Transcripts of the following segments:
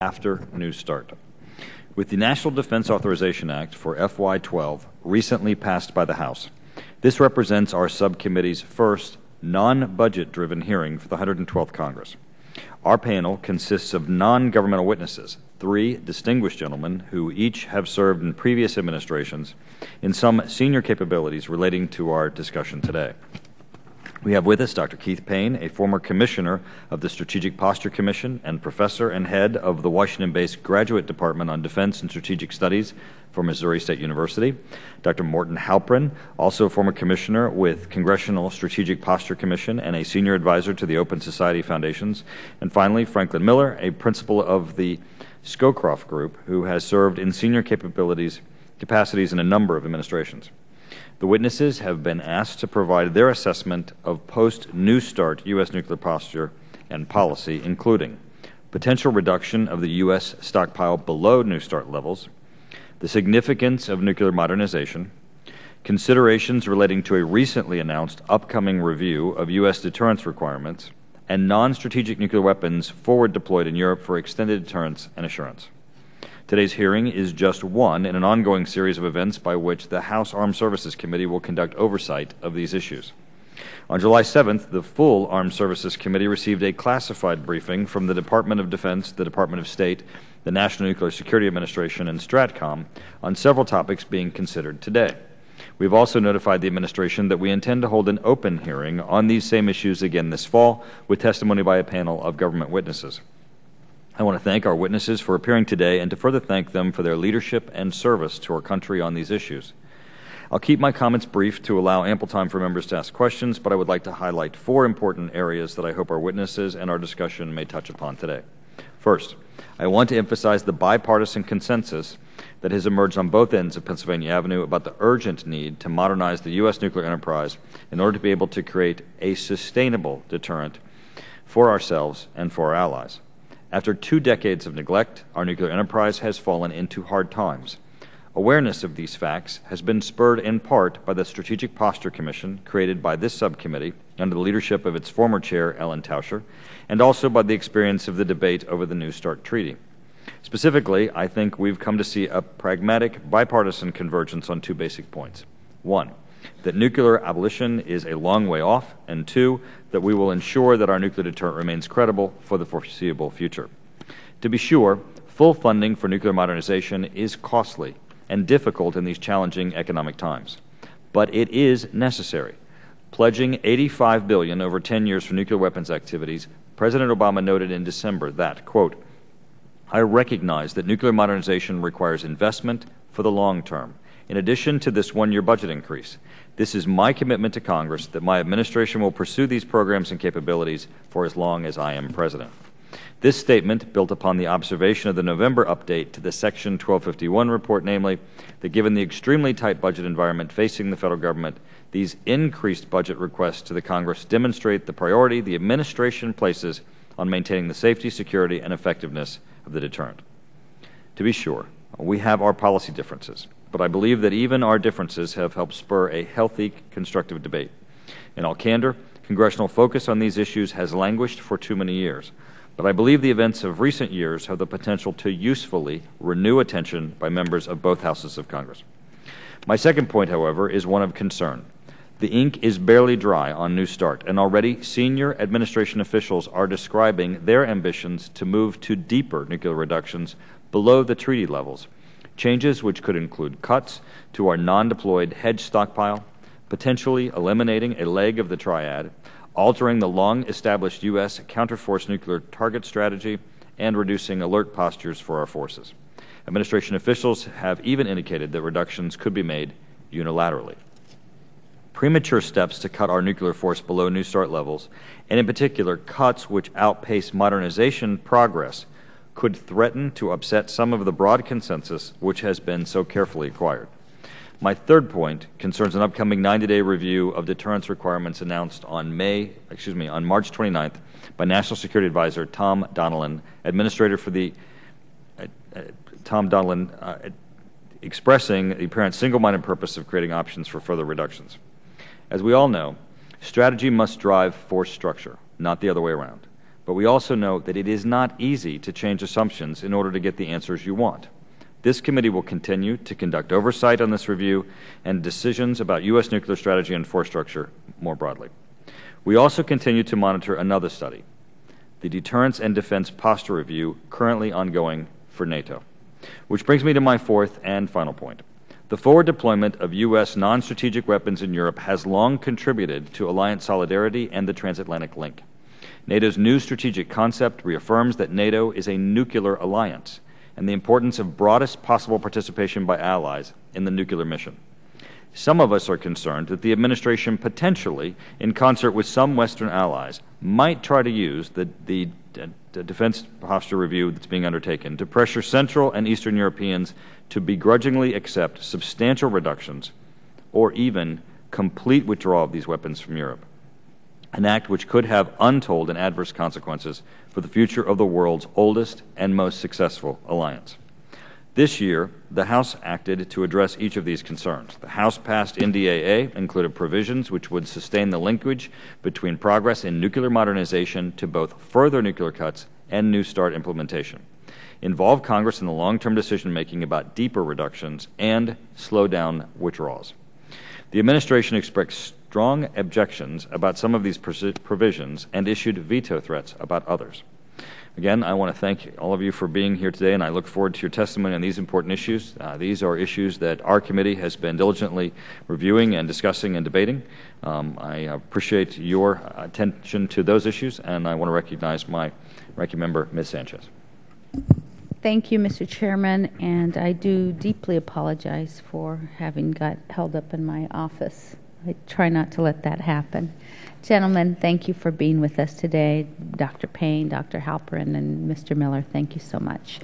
after New START. With the National Defense Authorization Act for FY12 recently passed by the House, this represents our subcommittee's first non-budget-driven hearing for the 112th Congress. Our panel consists of non-governmental witnesses, 3 distinguished gentlemen who each have served in previous administrations in some senior capabilities relating to our discussion today. We have with us Dr. Keith Payne, a former commissioner of the Strategic Posture Commission and professor and head of the Washington-based Graduate Department on Defense and Strategic Studies for Missouri State University. Dr. Morton Halprin, also a former commissioner with Congressional Strategic Posture Commission and a senior advisor to the Open Society Foundations. And finally, Franklin Miller, a principal of the Scowcroft Group, who has served in senior capacities in a number of administrations. The witnesses have been asked to provide their assessment of post-New START U.S. nuclear posture and policy, including potential reduction of the U.S. stockpile below New START levels, the significance of nuclear modernization, considerations relating to a recently announced upcoming review of U.S. deterrence requirements, and non-strategic nuclear weapons forward deployed in Europe for extended deterrence and assurance. Today's hearing is just one in an ongoing series of events by which the House Armed Services Committee will conduct oversight of these issues. On July 7th, the full Armed Services Committee received a classified briefing from the Department of Defense, the Department of State, the National Nuclear Security Administration, and STRATCOM on several topics being considered today. We've also notified the administration that we intend to hold an open hearing on these same issues again this fall with testimony by a panel of government witnesses. I want to thank our witnesses for appearing today and to further thank them for their leadership and service to our country on these issues. I'll keep my comments brief to allow ample time for members to ask questions, but I would like to highlight 4 important areas that I hope our witnesses and our discussion may touch upon today. First, I want to emphasize the bipartisan consensus that has emerged on both ends of Pennsylvania Avenue about the urgent need to modernize the U.S. nuclear enterprise in order to be able to create a sustainable deterrent for ourselves and for our allies. After 2 decades of neglect, our nuclear enterprise has fallen into hard times. Awareness of these facts has been spurred in part by the Strategic Posture Commission created by this subcommittee under the leadership of its former chair, Ellen Tauscher, and also by the experience of the debate over the New START Treaty. Specifically, I think we've come to see a pragmatic, bipartisan convergence on 2 basic points. 1, that nuclear abolition is a long way off, and 2, that we will ensure that our nuclear deterrent remains credible for the foreseeable future. To be sure, full funding for nuclear modernization is costly and difficult in these challenging economic times, but it is necessary. Pledging $85 billion over 10 years for nuclear weapons activities, President Obama noted in December that, quote, "I recognize that nuclear modernization requires investment for the long term. In addition to this 1-year budget increase, this is my commitment to Congress that my administration will pursue these programs and capabilities for as long as I am President." This statement built upon the observation of the November update to the Section 1251 report, namely, that given the extremely tight budget environment facing the federal government, these increased budget requests to the Congress demonstrate the priority the administration places on maintaining the safety, security, and effectiveness of the deterrent. To be sure, we have our policy differences, but I believe that even our differences have helped spur a healthy, constructive debate. In all candor, congressional focus on these issues has languished for too many years, but I believe the events of recent years have the potential to usefully renew attention by members of both houses of Congress. My second point, however, is one of concern. The ink is barely dry on New START, and already senior administration officials are describing their ambitions to move to deeper nuclear reductions below the treaty levels, changes which could include cuts to our non-deployed hedge stockpile, potentially eliminating a leg of the triad, altering the long-established U.S. counterforce nuclear target strategy, and reducing alert postures for our forces. Administration officials have even indicated that reductions could be made unilaterally. Premature steps to cut our nuclear force below New START levels, and in particular cuts which outpace modernization progress, could threaten to upset some of the broad consensus which has been so carefully acquired. My third point concerns an upcoming 90-day review of deterrence requirements announced on March 29th by National Security Advisor Tom Donilon, Administrator for the expressing the apparent single-minded purpose of creating options for further reductions. As we all know, strategy must drive force structure, not the other way around. but we also know that it is not easy to change assumptions in order to get the answers you want. This committee will continue to conduct oversight on this review and decisions about U.S. nuclear strategy and force structure more broadly. We also continue to monitor another study, the Deterrence and Defense Posture Review, currently ongoing for NATO. Which brings me to my fourth and final point. The forward deployment of U.S. non-strategic weapons in Europe has long contributed to alliance solidarity and the transatlantic link. NATO's new strategic concept reaffirms that NATO is a nuclear alliance and the importance of broadest possible participation by allies in the nuclear mission. Some of us are concerned that the administration potentially, in concert with some Western allies, might try to use the defense posture review that's being undertaken to pressure Central and Eastern Europeans to begrudgingly accept substantial reductions or even complete withdrawal of these weapons from Europe, an act which could have untold and adverse consequences for the future of the world's oldest and most successful alliance. This year, the House acted to address each of these concerns. The House passed NDAA included provisions which would sustain the linkage between progress in nuclear modernization to both further nuclear cuts and New START implementation, involve Congress in the long-term decision-making about deeper reductions, and slow down withdrawals. The administration expressed strong objections about some of these provisions and issued veto threats about others. Again, I want to thank all of you for being here today, and I look forward to your testimony on these important issues. These are issues that our committee has been diligently reviewing and discussing and debating. I appreciate your attention to those issues, and I want to recognize my ranking member, Ms. Sanchez. Thank you, Mr. Chairman, and I do deeply apologize for having got held up in my office. I try not to let that happen. Gentlemen, thank you for being with us today. Dr. Payne, Dr. Halperin, and Mr. Miller, thank you so much.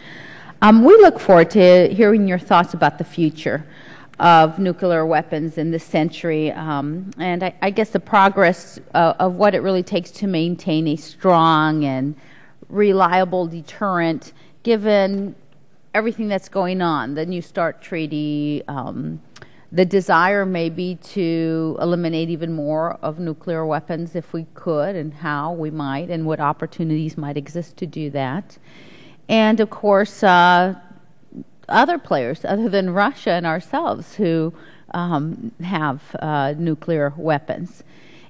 We look forward to hearing your thoughts about the future of nuclear weapons in this century, and I guess the progress of what it really takes to maintain a strong and reliable deterrent given everything that's going on, the New START Treaty, the desire maybe to eliminate even more of nuclear weapons if we could, and how we might, and what opportunities might exist to do that. And of course, other players other than Russia and ourselves who have nuclear weapons.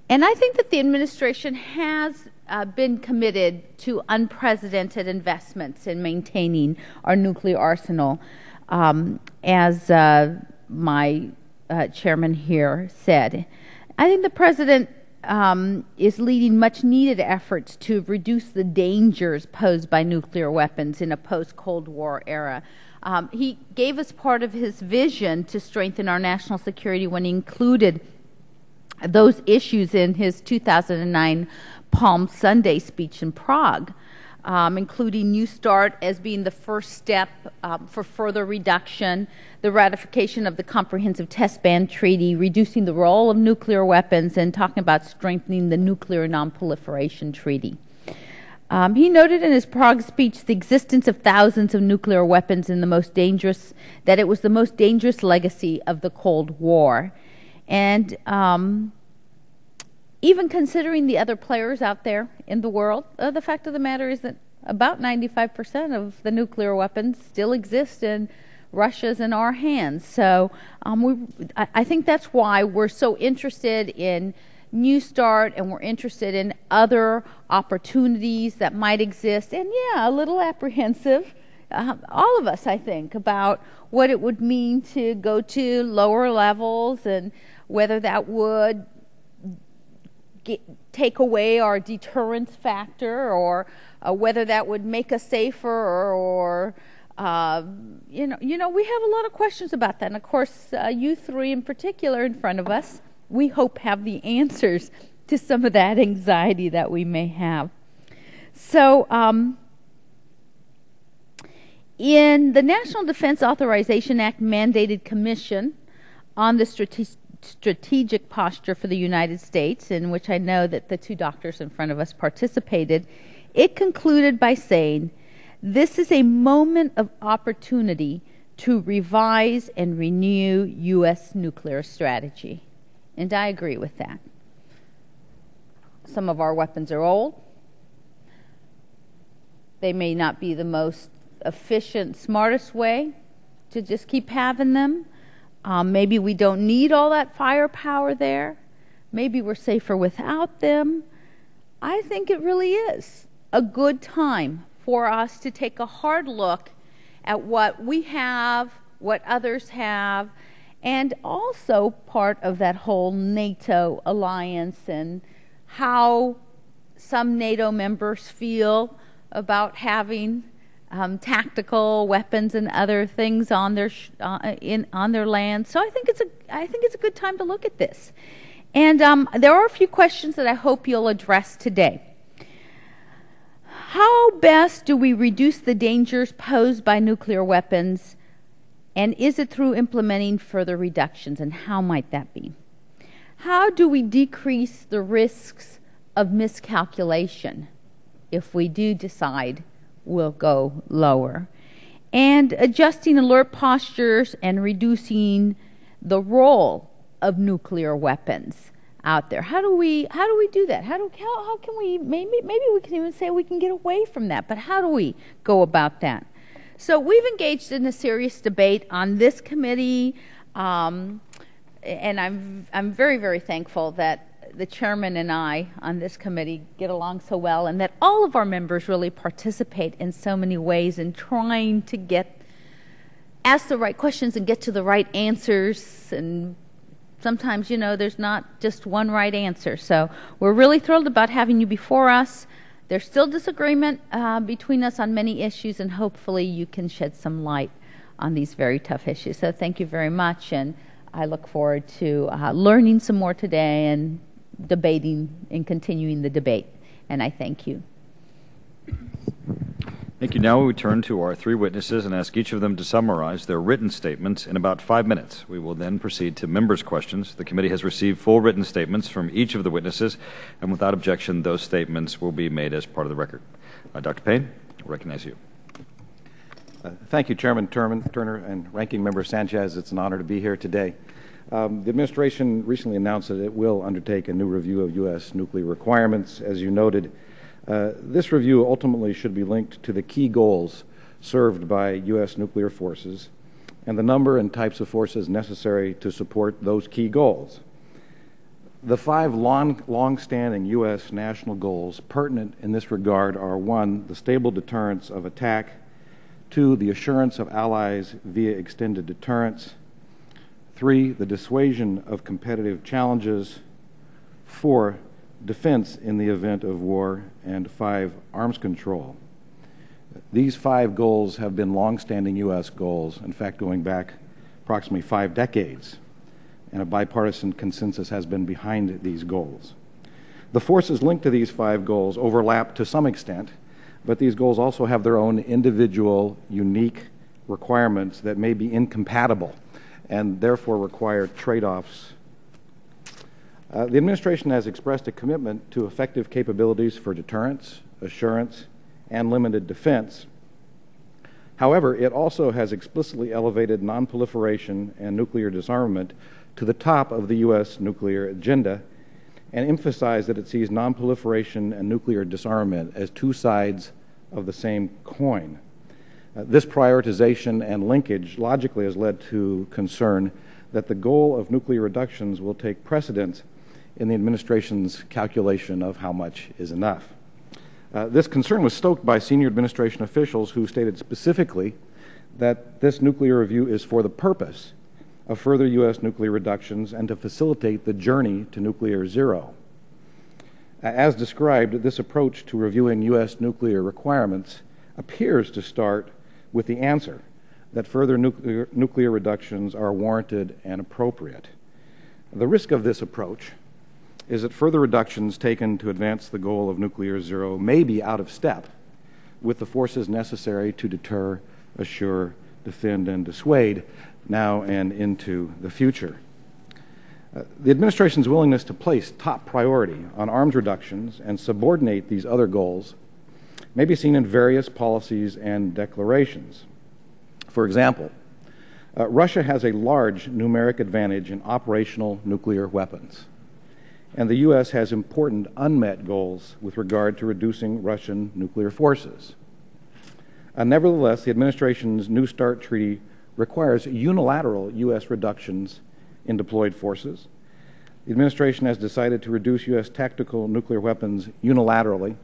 And I think that the administration has been committed to unprecedented investments in maintaining our nuclear arsenal, as my chairman here said. I think the president is leading much needed efforts to reduce the dangers posed by nuclear weapons in a post-Cold War era. He gave us part of his vision to strengthen our national security when he included those issues in his 2009 Palm Sunday speech in Prague, including New START as being the first step for further reduction, the ratification of the Comprehensive Test Ban Treaty, reducing the role of nuclear weapons, and talking about strengthening the Nuclear Non-Proliferation Treaty. He noted in his Prague speech the existence of thousands of nuclear weapons in that it was the most dangerous legacy of the Cold War. And even considering the other players out there in the world, the fact of the matter is that about 95% of the nuclear weapons still exist in Russia's and our hands. So I think that's why we're so interested in New START, and we're interested in other opportunities that might exist. And yeah, a little apprehensive, all of us, I think, about what it would mean to go to lower levels and whether that would take away our deterrence factor, or whether that would make us safer, or we have a lot of questions about that. And of course, you three in particular in front of us, we hope have the answers to some of that anxiety that we may have. So in the National Defense Authorization Act mandated commission on the strategic posture for the United States, in which I know that the two doctors in front of us participated, it concluded by saying, this is a moment of opportunity to revise and renew U.S. nuclear strategy. And I agree with that. Some of our weapons are old. They may not be the most efficient, smartest way to just keep having them. Maybe we don't need all that firepower there. Maybe we're safer without them. I think it really is a good time for us to take a hard look at what we have, what others have, and also part of that whole NATO alliance and how some NATO members feel about having tactical weapons and other things on their on their land. So I think it's a good time to look at this. And there are a few questions that I hope you'll address today. How best do we reduce the dangers posed by nuclear weapons, and is it through implementing further reductions, and how might that be? How do we decrease the risks of miscalculation if we do decide we'll go lower? And adjusting alert postures and reducing the role of nuclear weapons out there. How do we do that? How can we maybe we can even say we can get away from that, but how do we go about that? So we've engaged in a serious debate on this committee, and I'm very, very thankful that the chairman and I on this committee get along so well, and that all of our members really participate in so many ways in trying to ask the right questions and get to the right answers. And sometimes, there's not just one right answer. So we're really thrilled about having you before us. There's still disagreement between us on many issues, and hopefully you can shed some light on these very tough issues. So thank you very much, and I look forward to learning some more today and debating and continuing the debate. And I thank you. Thank you. Now we turn to our three witnesses and ask each of them to summarize their written statements in about 5 minutes. We will then proceed to members' questions. The committee has received full written statements from each of the witnesses, and without objection, those statements will be made as part of the record. Dr. Payne, I recognize you. Thank you, Chairman Turner and Ranking Member Sanchez. It's an honor to be here today. The administration recently announced that it will undertake a new review of U.S. nuclear requirements. As you noted, this review ultimately should be linked to the key goals served by U.S. nuclear forces and the number and types of forces necessary to support those key goals. The 5 long-standing U.S. national goals pertinent in this regard are: 1, the stable deterrence of attack; 2, the assurance of allies via extended deterrence; 3, the dissuasion of competitive challenges; 4, defense in the event of war; and 5, arms control. These 5 goals have been long-standing U.S. goals, in fact going back approximately 5 decades, and a bipartisan consensus has been behind these goals. The forces linked to these 5 goals overlap to some extent, but these goals also have their own individual, unique requirements that may be incompatible and therefore require trade-offs. The administration has expressed a commitment to effective capabilities for deterrence, assurance, and limited defense. However, it also has explicitly elevated nonproliferation and nuclear disarmament to the top of the U.S. nuclear agenda and emphasized that it sees nonproliferation and nuclear disarmament as 2 sides of the same coin. This prioritization and linkage logically has led to concern that the goal of nuclear reductions will take precedence in the administration's calculation of how much is enough. This concern was stoked by senior administration officials who stated specifically that this nuclear review is for the purpose of further U.S. nuclear reductions and to facilitate the journey to nuclear zero. As described, this approach to reviewing U.S. nuclear requirements appears to start with the answer that further nuclear reductions are warranted and appropriate. The risk of this approach is that further reductions taken to advance the goal of nuclear zero may be out of step with the forces necessary to deter, assure, defend, and dissuade now and into the future. The administration's willingness to place top priority on arms reductions and subordinate these other goals may be seen in various policies and declarations. For example, Russia has a large numeric advantage in operational nuclear weapons, and the U.S. has important unmet goals with regard to reducing Russian nuclear forces. Nevertheless, the administration's New START treaty requires unilateral U.S. reductions in deployed forces. The administration has decided to reduce U.S. tactical nuclear weapons unilaterally,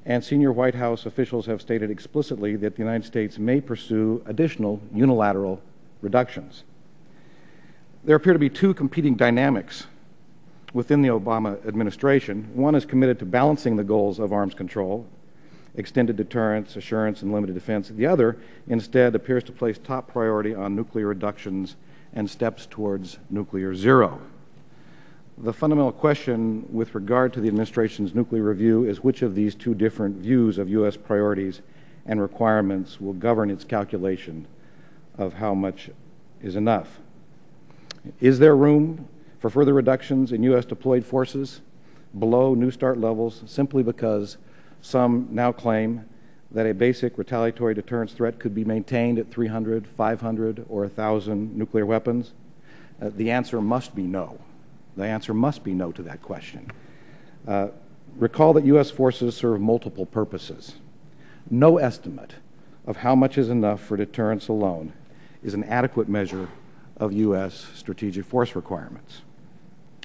and senior White House officials have stated explicitly that the United States may pursue additional unilateral reductions. There appear to be two competing dynamics within the Obama administration. One is committed to balancing the goals of arms control, extended deterrence, assurance, and limited defense. The other, instead, appears to place top priority on nuclear reductions and steps towards nuclear zero. The fundamental question with regard to the administration's nuclear review is which of these two different views of U.S. priorities and requirements will govern its calculation of how much is enough. Is there room for further reductions in U.S. deployed forces below New START levels simply because some now claim that a basic retaliatory deterrence threat could be maintained at 300, 500, or 1,000 nuclear weapons? The answer must be no. The answer must be no to that question. Recall that U.S. forces serve multiple purposes. No estimate of how much is enough for deterrence alone is an adequate measure of U.S. strategic force requirements.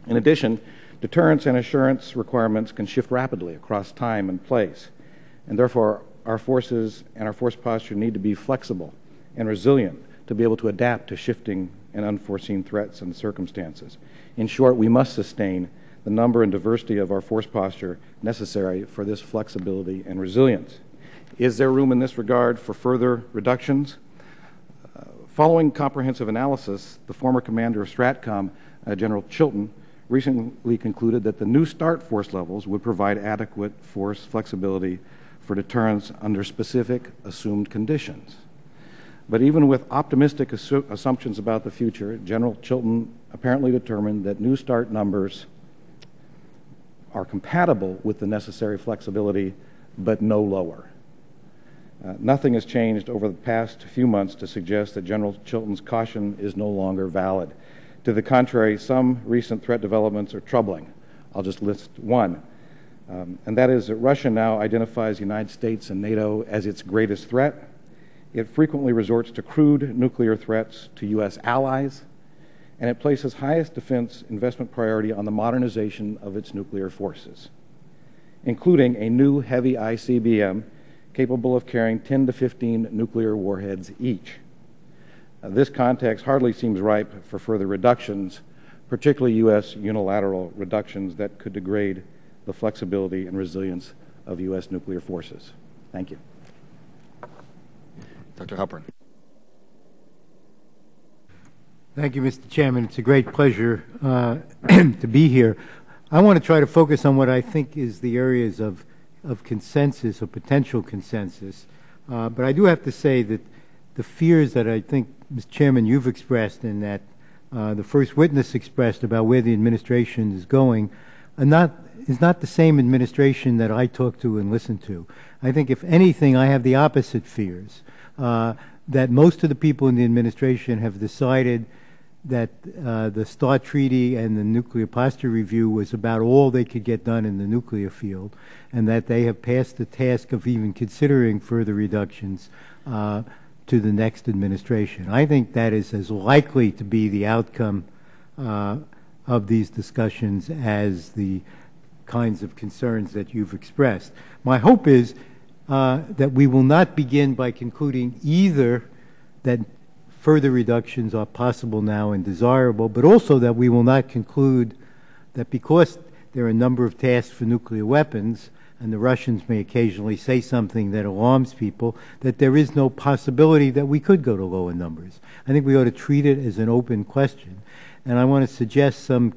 In addition, deterrence and assurance requirements can shift rapidly across time and place, and therefore our forces and our force posture need to be flexible and resilient to be able to adapt to shifting and unforeseen threats and circumstances. In short, we must sustain the number and diversity of our force posture necessary for this flexibility and resilience. Is there room in this regard for further reductions? Following comprehensive analysis, the former commander of STRATCOM, General Chilton, recently concluded that the New START force levels would provide adequate force flexibility for deterrence under specific assumed conditions. But even with optimistic assumptions about the future, General Chilton apparently determined that New START numbers are compatible with the necessary flexibility, but no lower. Nothing has changed over the past few months to suggest that General Chilton's caution is no longer valid. To the contrary, some recent threat developments are troubling. I'll just list one, and that is that Russia now identifies the United States and NATO as its greatest threat. It frequently resorts to crude nuclear threats to U.S. allies, and it places highest defense investment priority on the modernization of its nuclear forces, including a new heavy ICBM capable of carrying 10 to 15 nuclear warheads each. This context hardly seems ripe for further reductions, particularly U.S. unilateral reductions that could degrade the flexibility and resilience of U.S. nuclear forces. Thank you. Dr. Halpern. Thank you, Mr. Chairman. It's a great pleasure to be here. I want to try to focus on what I think is the areas of consensus or potential consensus. But I do have to say that the fears that I think, Mr. Chairman, you've expressed and that the first witness expressed about where the administration is going is not the same administration that I talk to and listen to. I think, if anything, I have the opposite fears, that most of the people in the administration have decided that the START Treaty and the Nuclear Posture Review was about all they could get done in the nuclear field, and that they have passed the task of even considering further reductions to the next administration. I think that is as likely to be the outcome of these discussions as the kinds of concerns that you've expressed. My hope is that we will not begin by concluding either that further reductions are possible now and desirable, but also that we will not conclude that because there are a number of tasks for nuclear weapons, and the Russians may occasionally say something that alarms people, that there is no possibility that we could go to lower numbers. I think we ought to treat it as an open question. And I want to suggest some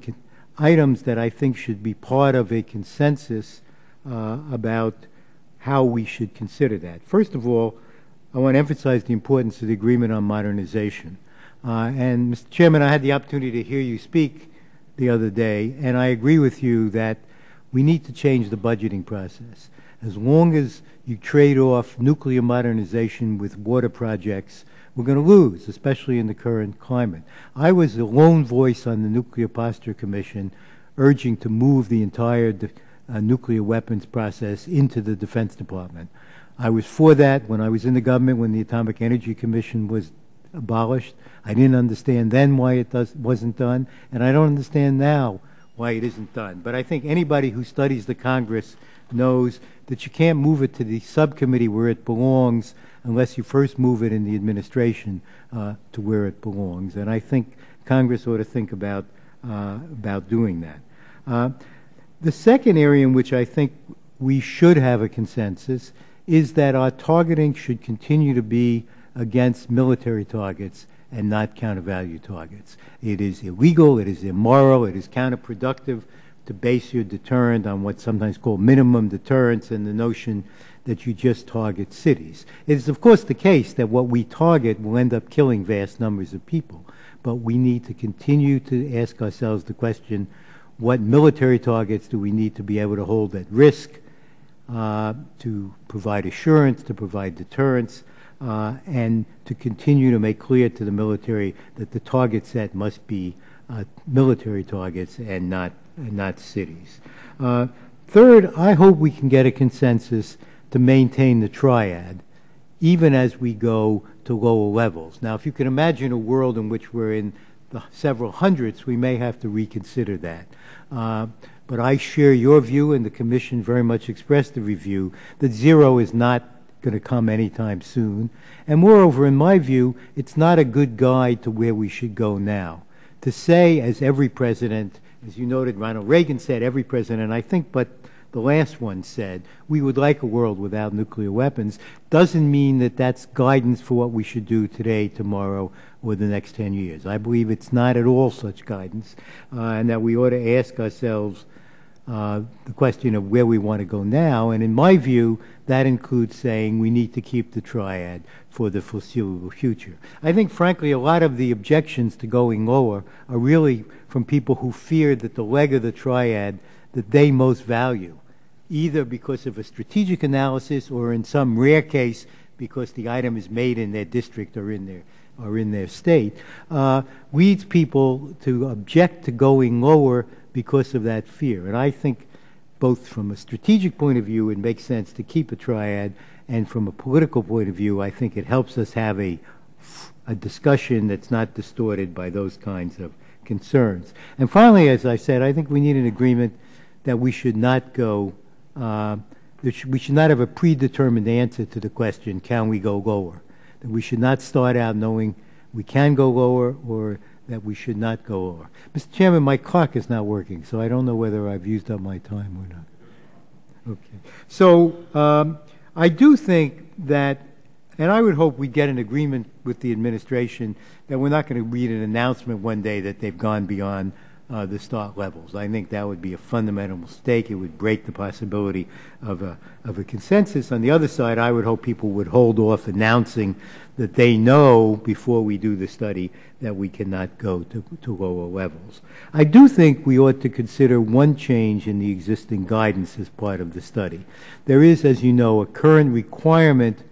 items that I think should be part of a consensus about how we should consider that. First of all, I want to emphasize the importance of the agreement on modernization. And, Mr. Chairman, I had the opportunity to hear you speak the other day, and I agree with you that we need to change the budgeting process. As long as you trade off nuclear modernization with water projects, we're going to lose, especially in the current climate. I was the lone voice on the Nuclear Posture Commission urging to move the entire nuclear weapons process into the Defense Department. I was for that when I was in the government when the Atomic Energy Commission was abolished. I didn't understand then why it wasn't done, and I don't understand now why it isn't done. But I think anybody who studies the Congress knows that you can't move it to the subcommittee where it belongs unless you first move it in the administration to where it belongs. And I think Congress ought to think about doing that. The second area in which I think we should have a consensus is that our targeting should continue to be against military targets and not counter-value targets. It is illegal, it is immoral, it is counterproductive to base your deterrent on what's sometimes called minimum deterrence and the notion that you just target cities. It is, of course, the case that what we target will end up killing vast numbers of people, but we need to continue to ask ourselves the question, what military targets do we need to be able to hold at risk to provide assurance, to provide deterrence, and to continue to make clear to the military that the target set must be military targets and not cities. Third, I hope we can get a consensus to maintain the triad, even as we go to lower levels. Now, if you can imagine a world in which we're in the several hundreds, we may have to reconsider that. But I share your view, and the Commission very much expressed the review, that zero is not going to come anytime soon. And moreover, in my view, it's not a good guide to where we should go now. To say, as every president, as you noted, Ronald Reagan said, every president, I think, but the last one said, we would like a world without nuclear weapons, doesn't mean that that's guidance for what we should do today, tomorrow, or the next 10 years. I believe it's not at all such guidance, and that we ought to ask ourselves the question of where we want to go now. And in my view, that includes saying we need to keep the triad for the foreseeable future. I think, frankly, a lot of the objections to going lower are really from people who fear that the leg of the triad that they most value, either because of a strategic analysis or in some rare case because the item is made in their district or in their state, leads people to object to going lower because of that fear. And I think both from a strategic point of view, it makes sense to keep a triad, and from a political point of view, I think it helps us have a discussion that's not distorted by those kinds of concerns. And finally, as I said, I think we need an agreement that we should not go, we should not have a predetermined answer to the question, can we go lower? That we should not start out knowing we can go lower or that we should not go lower. Mr. Chairman, my clock is not working, so I don't know whether I've used up my time or not. Okay. So I do think that, and I would hope we get an agreement with the administration that we're not going to read an announcement one day that they've gone beyond the start levels. I think that would be a fundamental mistake. It would break the possibility of a consensus. On the other side, I would hope people would hold off announcing that they know before we do the study that we cannot go to lower levels. I do think we ought to consider one change in the existing guidance as part of the study. There is, as you know, a current requirement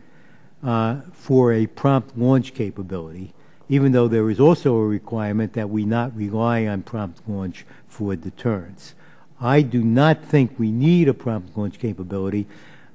for a prompt launch capability, even though there is also a requirement that we not rely on prompt launch for deterrence. I do not think we need a prompt launch capability,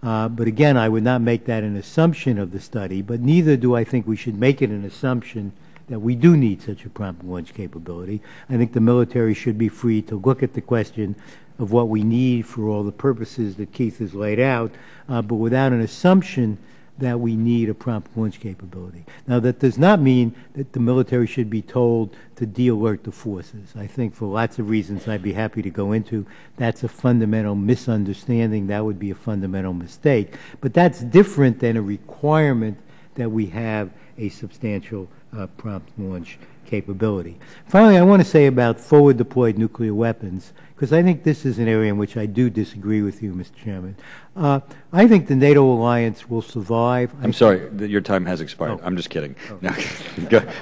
but again, I would not make that an assumption of the study, but neither do I think we should make it an assumption that we do need such a prompt launch capability. I think the military should be free to look at the question of what we need for all the purposes that Keith has laid out, but without an assumption that we need a prompt launch capability. Now, that does not mean that the military should be told to de-alert the forces. I think for lots of reasons I'd be happy to go into, that's a fundamental misunderstanding. That would be a fundamental mistake. But that's different than a requirement that we have a substantial prompt launch capability. Finally, I want to say about forward deployed nuclear weapons, because I think this is an area in which I do disagree with you, Mr. Chairman. I think the NATO alliance will survive. I'm sorry, your time has expired. I'm just kidding. Oh. No,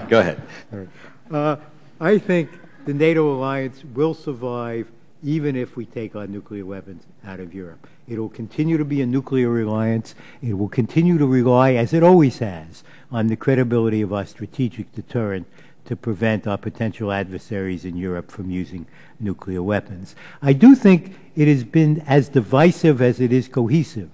go ahead. I think the NATO alliance will survive even if we take our nuclear weapons out of Europe. It will continue to be a nuclear alliance. It will continue to rely, as it always has, on the credibility of our strategic deterrent to prevent our potential adversaries in Europe from using nuclear weapons. I do think it has been as divisive as it is cohesive.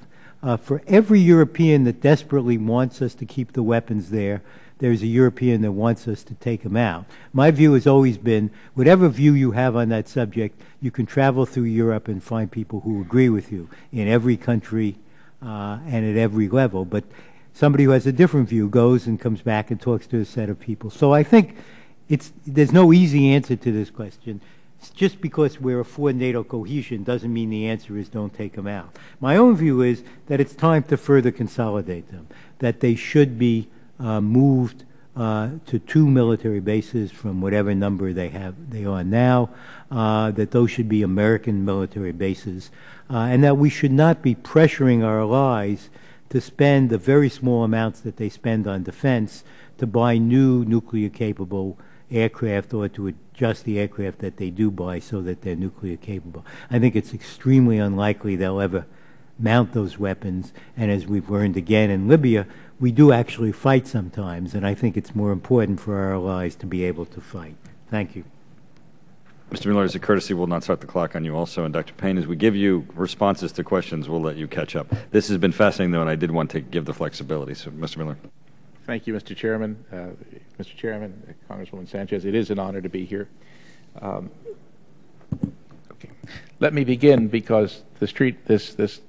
For every European that desperately wants us to keep the weapons there, there's a European that wants us to take them out. My view has always been, whatever view you have on that subject, you can travel through Europe and find people who agree with you in every country and at every level. But somebody who has a different view goes and comes back and talks to a set of people. So I think there's no easy answer to this question. Just because we're for NATO cohesion doesn't mean the answer is don't take them out. My own view is that it's time to further consolidate them, that they should be moved to 2 military bases from whatever number they are now, that those should be American military bases, and that we should not be pressuring our allies to spend the very small amounts that they spend on defense to buy new nuclear-capable aircraft or to adjust the aircraft that they do buy so that they're nuclear-capable. I think it's extremely unlikely they'll ever mount those weapons, and as we've learned again in Libya, we do actually fight sometimes, and I think it's more important for our allies to be able to fight. Thank you. Mr. Miller, as a courtesy, we'll not start the clock on you also. And Dr. Payne, as we give you responses to questions, we'll let you catch up. This has been fascinating, though, and I did want to give the flexibility. So, Mr. Miller. Thank you, Mr. Chairman. Mr. Chairman, Congresswoman Sanchez, it is an honor to be here. Okay. Let me begin, because this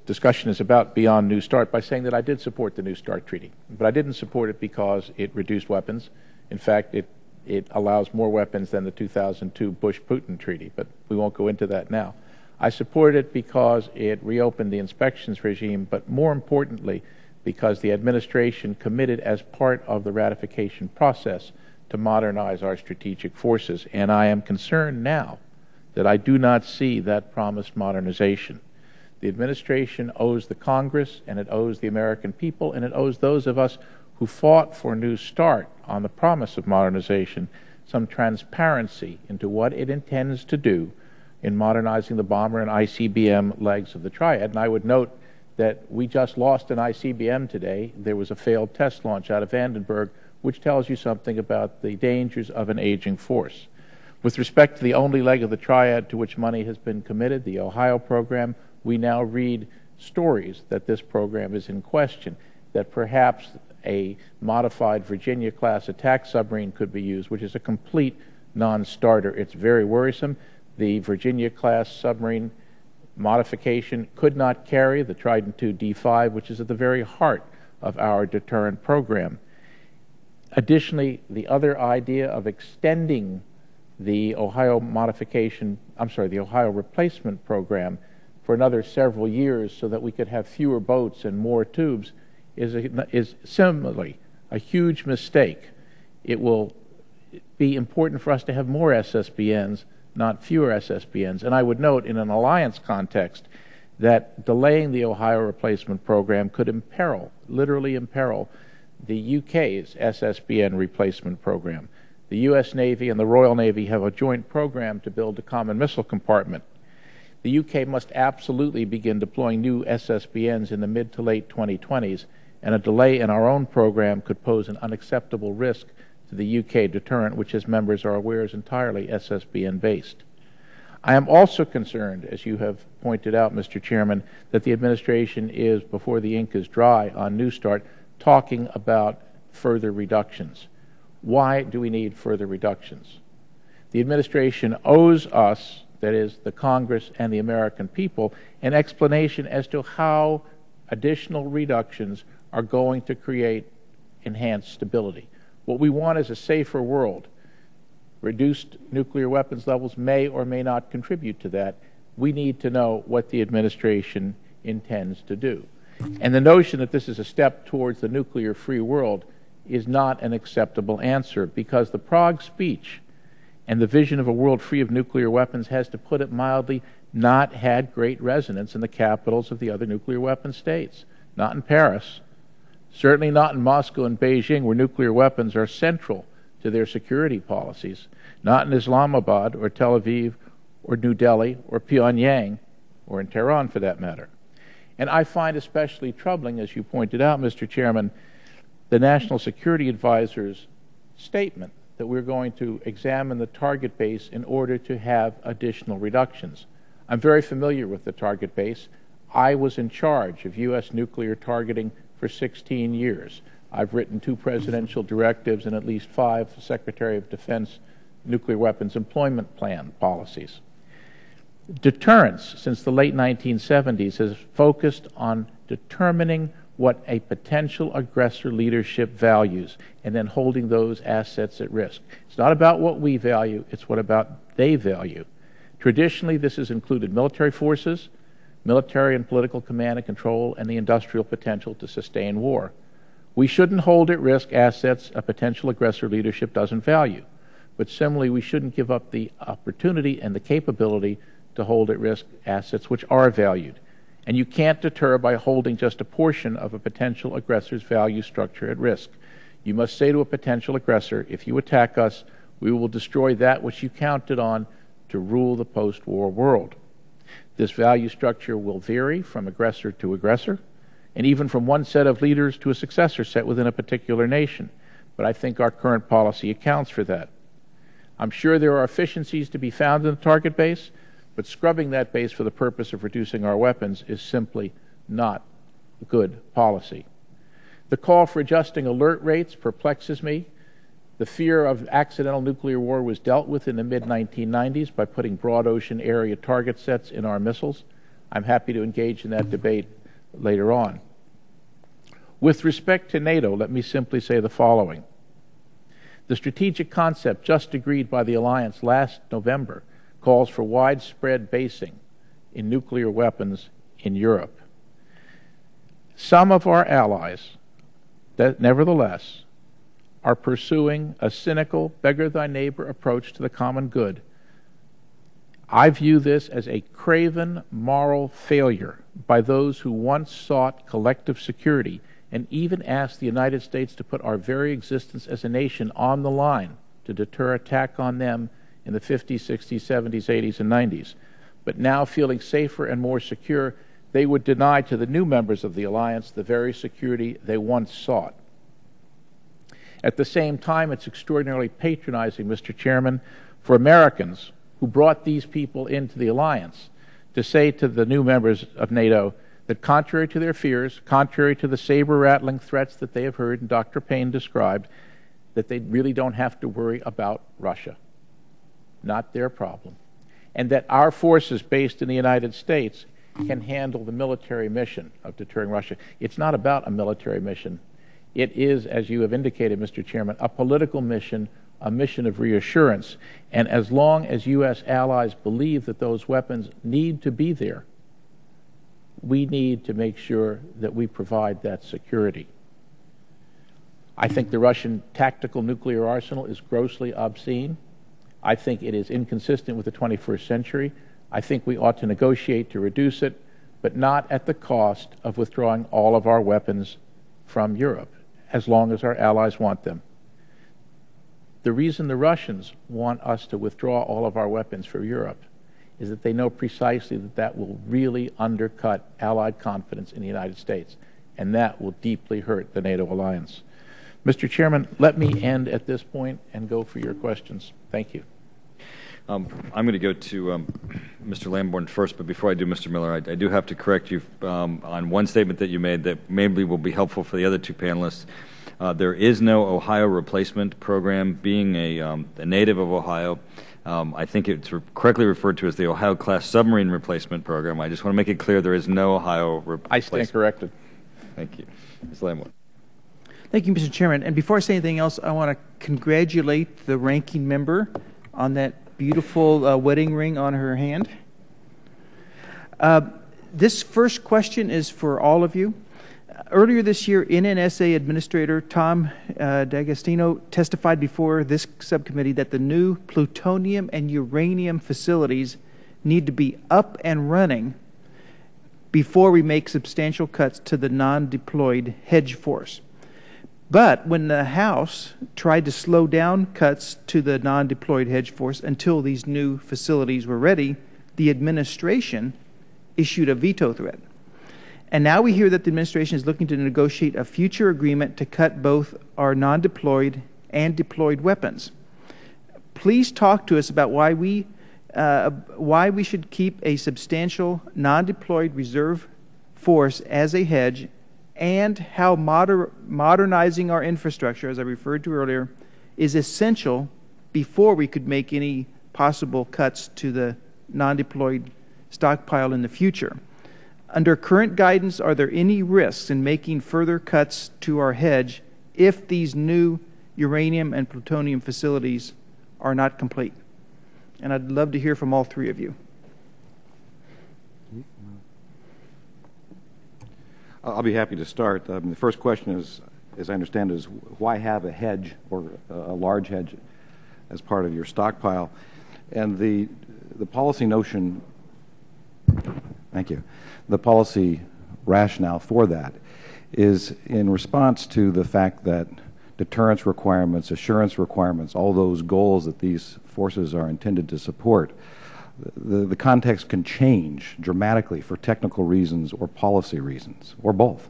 discussion is about Beyond New START, by saying that I did support the New START Treaty. But I didn't support it because it reduced weapons. In fact, it allows more weapons than the 2002 Bush-Putin Treaty, but we won't go into that now. I support it because it reopened the inspections regime, but more importantly, because the administration committed as part of the ratification process to modernize our strategic forces. And I am concerned now that I do not see that promised modernization. The administration owes the Congress, and it owes the American people, and it owes those of us who fought for New START on the promise of modernization some transparency into what it intends to do in modernizing the bomber and ICBM legs of the triad. And I would note that we just lost an ICBM today. There was a failed test launch out of Vandenberg, which tells you something about the dangers of an aging force. With respect to the only leg of the triad to which money has been committed, the Ohio program, we now read stories that this program is in question, that perhaps a modified Virginia-class attack submarine could be used, which is a complete non-starter. It's very worrisome. The Virginia-class submarine modification could not carry the Trident II D5, which is at the very heart of our deterrent program. Additionally, the other idea of extending the Ohio replacement program for another several years so that we could have fewer boats and more tubes is similarly a huge mistake. It will be important for us to have more SSBNs, not fewer SSBNs. And I would note, in an alliance context, that delaying the Ohio replacement program could imperil, literally imperil, the UK's SSBN replacement program. The U.S. Navy and the Royal Navy have a joint program to build a common missile compartment. The UK must absolutely begin deploying new SSBNs in the mid to late 2020s, and a delay in our own program could pose an unacceptable risk to the UK deterrent, which, as members are aware, is entirely SSBN-based. I am also concerned, as you have pointed out, Mr. Chairman, that the administration is, before the ink is dry on New START, talking about further reductions. Why do we need further reductions? The administration owes us, that is, the Congress and the American people, an explanation as to how additional reductions are going to create enhanced stability. What we want is a safer world. Reduced nuclear weapons levels may or may not contribute to that. We need to know what the administration intends to do. And the notion that this is a step towards the nuclear-free world is not an acceptable answer, because the Prague speech and the vision of a world free of nuclear weapons has, to put it mildly, not had great resonance in the capitals of the other nuclear weapon states. Not in Paris, certainly not in Moscow and Beijing, where nuclear weapons are central to their security policies, not in Islamabad or Tel Aviv or New Delhi or Pyongyang, or in Tehran for that matter. And I find especially troubling, as you pointed out, Mr. Chairman, the National Security Advisor's statement that we're going to examine the target base in order to have additional reductions. I'm very familiar with the target base. I was in charge of U.S. nuclear targeting for 16 years. I've written 2 presidential directives and at least 5 Secretary of Defense nuclear weapons employment plan policies. Deterrence, since the late 1970s, has focused on determining what a potential aggressor leadership values and then holding those assets at risk. It's not about what we value, it's what about they value. Traditionally, this has included military forces, military and political command and control, and the industrial potential to sustain war. We shouldn't hold at risk assets a potential aggressor leadership doesn't value. But similarly, we shouldn't give up the opportunity and the capability to hold at risk assets which are valued. And you can't deter by holding just a portion of a potential aggressor's value structure at risk. You must say to a potential aggressor, if you attack us, we will destroy that which you counted on to rule the post-war world. This value structure will vary from aggressor to aggressor, and even from one set of leaders to a successor set within a particular nation. But I think our current policy accounts for that. I'm sure there are efficiencies to be found in the target base, but scrubbing that base for the purpose of reducing our weapons is simply not good policy. The call for adjusting alert rates perplexes me. The fear of accidental nuclear war was dealt with in the mid-1990s by putting broad ocean area target sets in our missiles. I'm happy to engage in that debate later on. With respect to NATO, let me simply say the following. The strategic concept just agreed by the alliance last November calls for widespread basing in nuclear weapons in Europe. Some of our allies, nevertheless, are pursuing a cynical, beggar-thy-neighbor approach to the common good. I view this as a craven moral failure by those who once sought collective security and even asked the United States to put our very existence as a nation on the line to deter attack on them in the 50s, 60s, 70s, 80s, and 90s. But now, feeling safer and more secure, they would deny to the new members of the alliance the very security they once sought. At the same time, it's extraordinarily patronizing, Mr. Chairman, for Americans who brought these people into the alliance to say to the new members of NATO that contrary to their fears, contrary to the saber-rattling threats that they have heard and Dr. Payne described, that they really don't have to worry about Russia. Not their problem. And that our forces based in the United States can handle the military mission of deterring Russia. It's not about a military mission. It is, as you have indicated, Mr. Chairman, a political mission, a mission of reassurance. And as long as U.S. allies believe that those weapons need to be there, we need to make sure that we provide that security. I think the Russian tactical nuclear arsenal is grossly obscene. I think it is inconsistent with the 21st century. I think we ought to negotiate to reduce it, but not at the cost of withdrawing all of our weapons from Europe, as long as our allies want them. The reason the Russians want us to withdraw all of our weapons from Europe is that they know precisely that that will really undercut Allied confidence in the United States, and that will deeply hurt the NATO alliance. Mr. Chairman, let me end at this point and go for your questions. Thank you. I'm going to go to Mr. Lamborn first, but before I do, Mr. Miller, I do have to correct you on one statement that you made that maybe will be helpful for the other two panelists. There is no Ohio replacement program. Being a native of Ohio, I think it's correctly referred to as the Ohio-class submarine replacement program. I just want to make it clear there is no Ohio replacement. I stand corrected. Thank you. Ms. Lamborn. Thank you, Mr. Chairman. And before I say anything else, I want to congratulate the ranking member on that beautiful wedding ring on her hand. This first question is for all of you. Earlier this year, NNSA Administrator Tom D'Agostino testified before this subcommittee that the new plutonium and uranium facilities need to be up and running before we make substantial cuts to the non-deployed hedge force. But when the House tried to slow down cuts to the non-deployed hedge force until these new facilities were ready, the administration issued a veto threat. And now we hear that the administration is looking to negotiate a future agreement to cut both our non-deployed and deployed weapons. Please talk to us about why we should keep a substantial non-deployed reserve force as a hedge, and how modernizing our infrastructure, as I referred to earlier, is essential before we could make any possible cuts to the non-deployed stockpile in the future. Under current guidance, are there any risks in making further cuts to our hedge if these new uranium and plutonium facilities are not complete? And I'd love to hear from all three of you. I'll be happy to start. The first question is, as I understand it, is why have a hedge or a large hedge as part of your stockpile? And the policy notion, thank you, the policy rationale for that is in response to the fact that deterrence requirements, assurance requirements, all those goals that these forces are intended to support, the context can change dramatically for technical reasons or policy reasons, or both.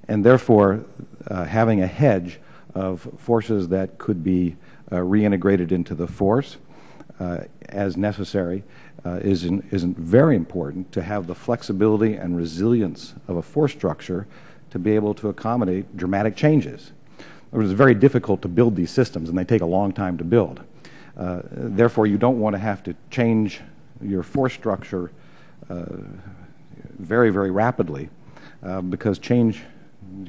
And therefore, having a hedge of forces that could be reintegrated into the force as necessary isn't very important to have the flexibility and resilience of a force structure to be able to accommodate dramatic changes. It was very difficult to build these systems, and they take a long time to build. Therefore, you don't want to have to change your force structure very, very rapidly because change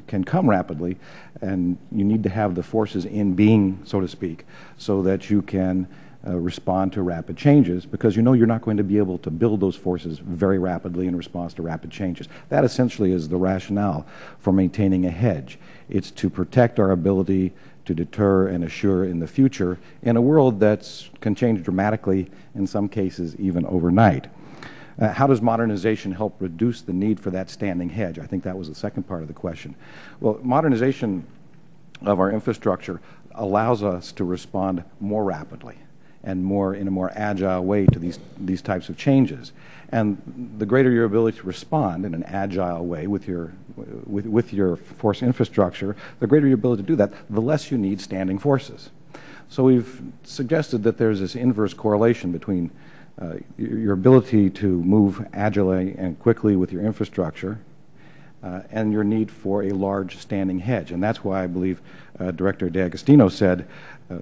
can come rapidly, and you need to have the forces in being, so to speak, so that you can respond to rapid changes, because you know you're not going to be able to build those forces very rapidly in response to rapid changes. That essentially is the rationale for maintaining a hedge. It's to protect our ability to deter and assure in the future in a world that can change dramatically, in some cases even overnight. How does modernization help reduce the need for that standing hedge? I think that was the second part of the question. Well, modernization of our infrastructure allows us to respond more rapidly and in a more agile way to these types of changes. And the greater your ability to respond in an agile way with your force infrastructure, the greater your ability to do that, the less you need standing forces. So we've suggested that there's this inverse correlation between your ability to move agilely and quickly with your infrastructure and your need for a large standing hedge. And that's why I believe Director D'Agostino said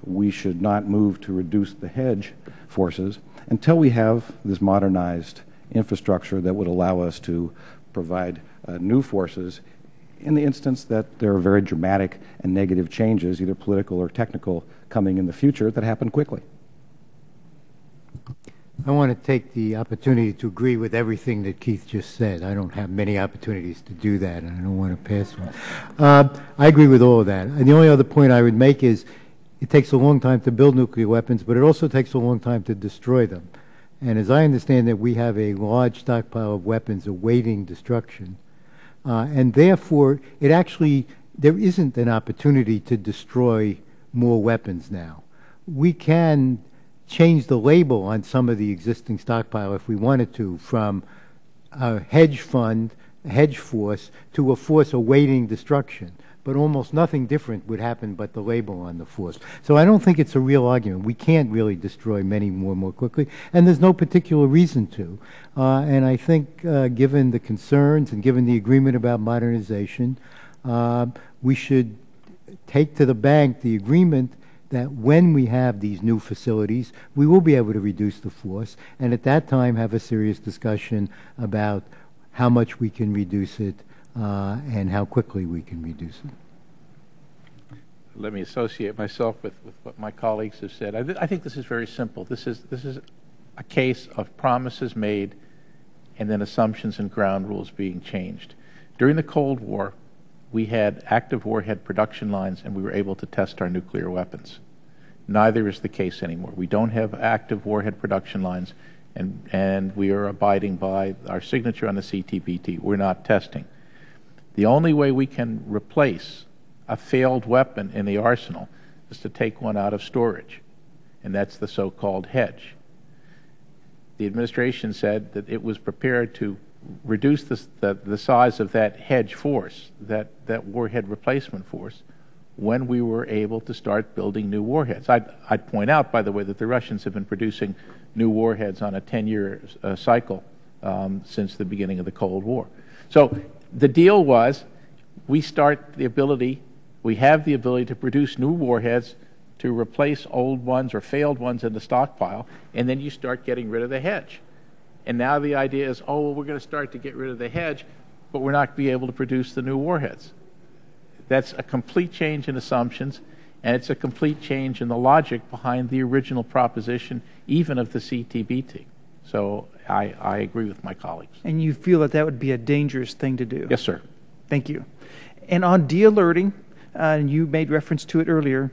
we should not move to reduce the hedge forces until we have this modernized infrastructure that would allow us to provide new forces in the instance that there are very dramatic and negative changes, either political or technical, coming in the future that happen quickly. I want to take the opportunity to agree with everything that Keith just said. I don't have many opportunities to do that, and I don't want to pass one. I agree with all of that. And the only other point I would make is it takes a long time to build nuclear weapons, but it also takes a long time to destroy them. And as I understand it, we have a large stockpile of weapons awaiting destruction. And therefore, there isn't an opportunity to destroy more weapons now. We can change the label on some of the existing stockpile if we wanted to, from a hedge force, to a force awaiting destruction. But almost nothing different would happen but the label on the force. So I don't think it's a real argument. We can't really destroy many more quickly, and there's no particular reason to. And I think given the concerns and given the agreement about modernization, we should take to the bank the agreement that when we have these new facilities, we will be able to reduce the force, and at that time have a serious discussion about how much we can reduce it and how quickly we can reduce it. Let me associate myself with what my colleagues have said. I think this is very simple. This is a case of promises made and then assumptions and ground rules being changed. During the Cold War, we had active warhead production lines, and we were able to test our nuclear weapons. Neither is the case anymore. We don't have active warhead production lines, and we are abiding by our signature on the CTBT. We're not testing. The only way we can replace a failed weapon in the arsenal is to take one out of storage, and that's the so-called hedge. The administration said that it was prepared to reduce the size of that hedge force, that warhead replacement force, when we were able to start building new warheads. I'd point out, by the way, that the Russians have been producing new warheads on a 10-year cycle since the beginning of the Cold War. So the deal was we have the ability to produce new warheads to replace old ones or failed ones in the stockpile, and then you start getting rid of the hedge. And now the idea is, oh, well, we're going to start to get rid of the hedge, but we're not going to be able to produce the new warheads. That's a complete change in assumptions, and it's a complete change in the logic behind the original proposition, even of the CTBT. So I agree with my colleagues. And you feel that that would be a dangerous thing to do? Yes, sir. Thank you. And on de-alerting, and you made reference to it earlier,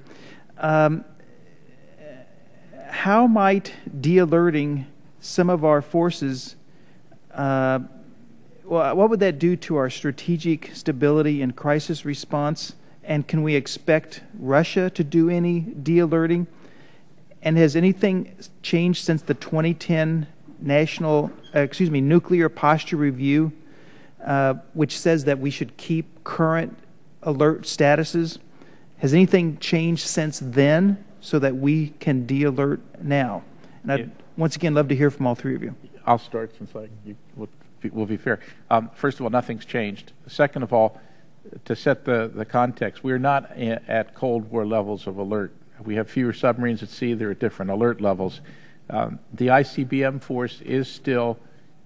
how might de-alerting some of our forces, what would that do to our strategic stability and crisis response? And can we expect Russia to do any de-alerting? And has anything changed since the 2010 nuclear posture review, which says that we should keep current alert statuses? Has anything changed since then so that we can de-alert now? And I'd once again love to hear from all three of you. I'll start since we'll be fair. First of all, nothing's changed. Second of all, to set the context, we're not at Cold War levels of alert. We have fewer submarines at sea. They're at different alert levels. The ICBM force is still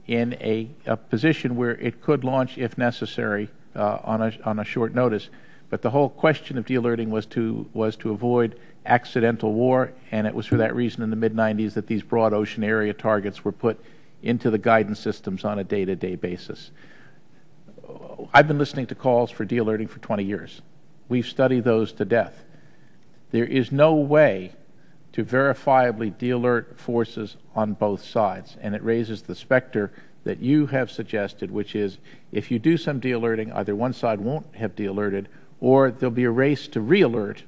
in a position where it could launch if necessary on a short notice. But the whole question of de-alerting was to avoid accidental war, and it was for that reason in the mid-90s that these broad ocean area targets were put into the guidance systems on a day-to-day basis. I've been listening to calls for de-alerting for 20 years. We've studied those to death. There is no way to verifiably de-alert forces on both sides, and it raises the specter that you have suggested, which is if you do some de-alerting, either one side won't have de-alerted or there'll be a race to re-alert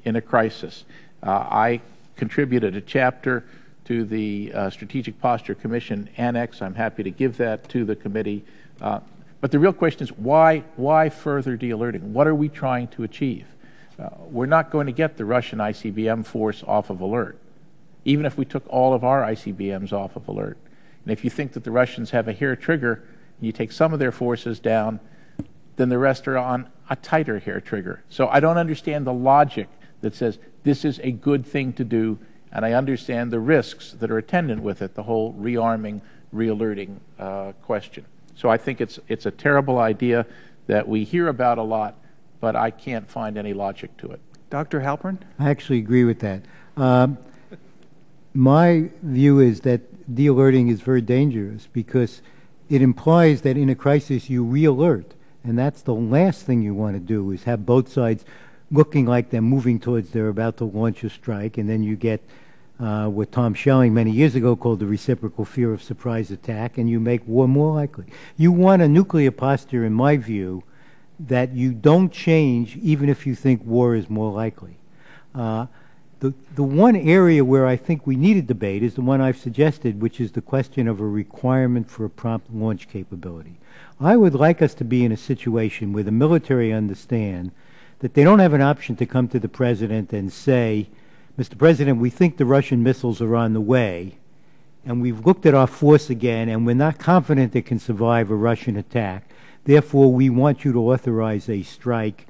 in a crisis. I contributed a chapter to the Strategic Posture Commission Annex. I'm happy to give that to the committee. But the real question is why further de-alerting? What are we trying to achieve? We're not going to get the Russian ICBM force off of alert, even if we took all of our ICBMs off of alert. And if you think that the Russians have a hair trigger, and you take some of their forces down, then the rest are on a tighter hair trigger. So I don't understand the logic that says this is a good thing to do, and I understand the risks that are attendant with it, the whole rearming, re-alerting question. So I think it's a terrible idea that we hear about a lot, but I can't find any logic to it. Dr. Halpern? I actually agree with that. My view is that de-alerting is very dangerous because it implies that in a crisis you re-alert, and that's the last thing you want to do, is have both sides looking like they're moving towards they're about to launch a strike, and then you get what Tom Schelling many years ago called the reciprocal fear of surprise attack, and you make war more likely. You want a nuclear posture, in my view, that you don't change even if you think war is more likely. The one area where I think we need a debate is the one I've suggested, which is the question of a requirement for a prompt launch capability. I would like us to be in a situation where the military understand that they don't have an option to come to the President and say, Mr. President, we think the Russian missiles are on the way, and we've looked at our force again, and we're not confident it can survive a Russian attack. Therefore, we want you to authorize a strike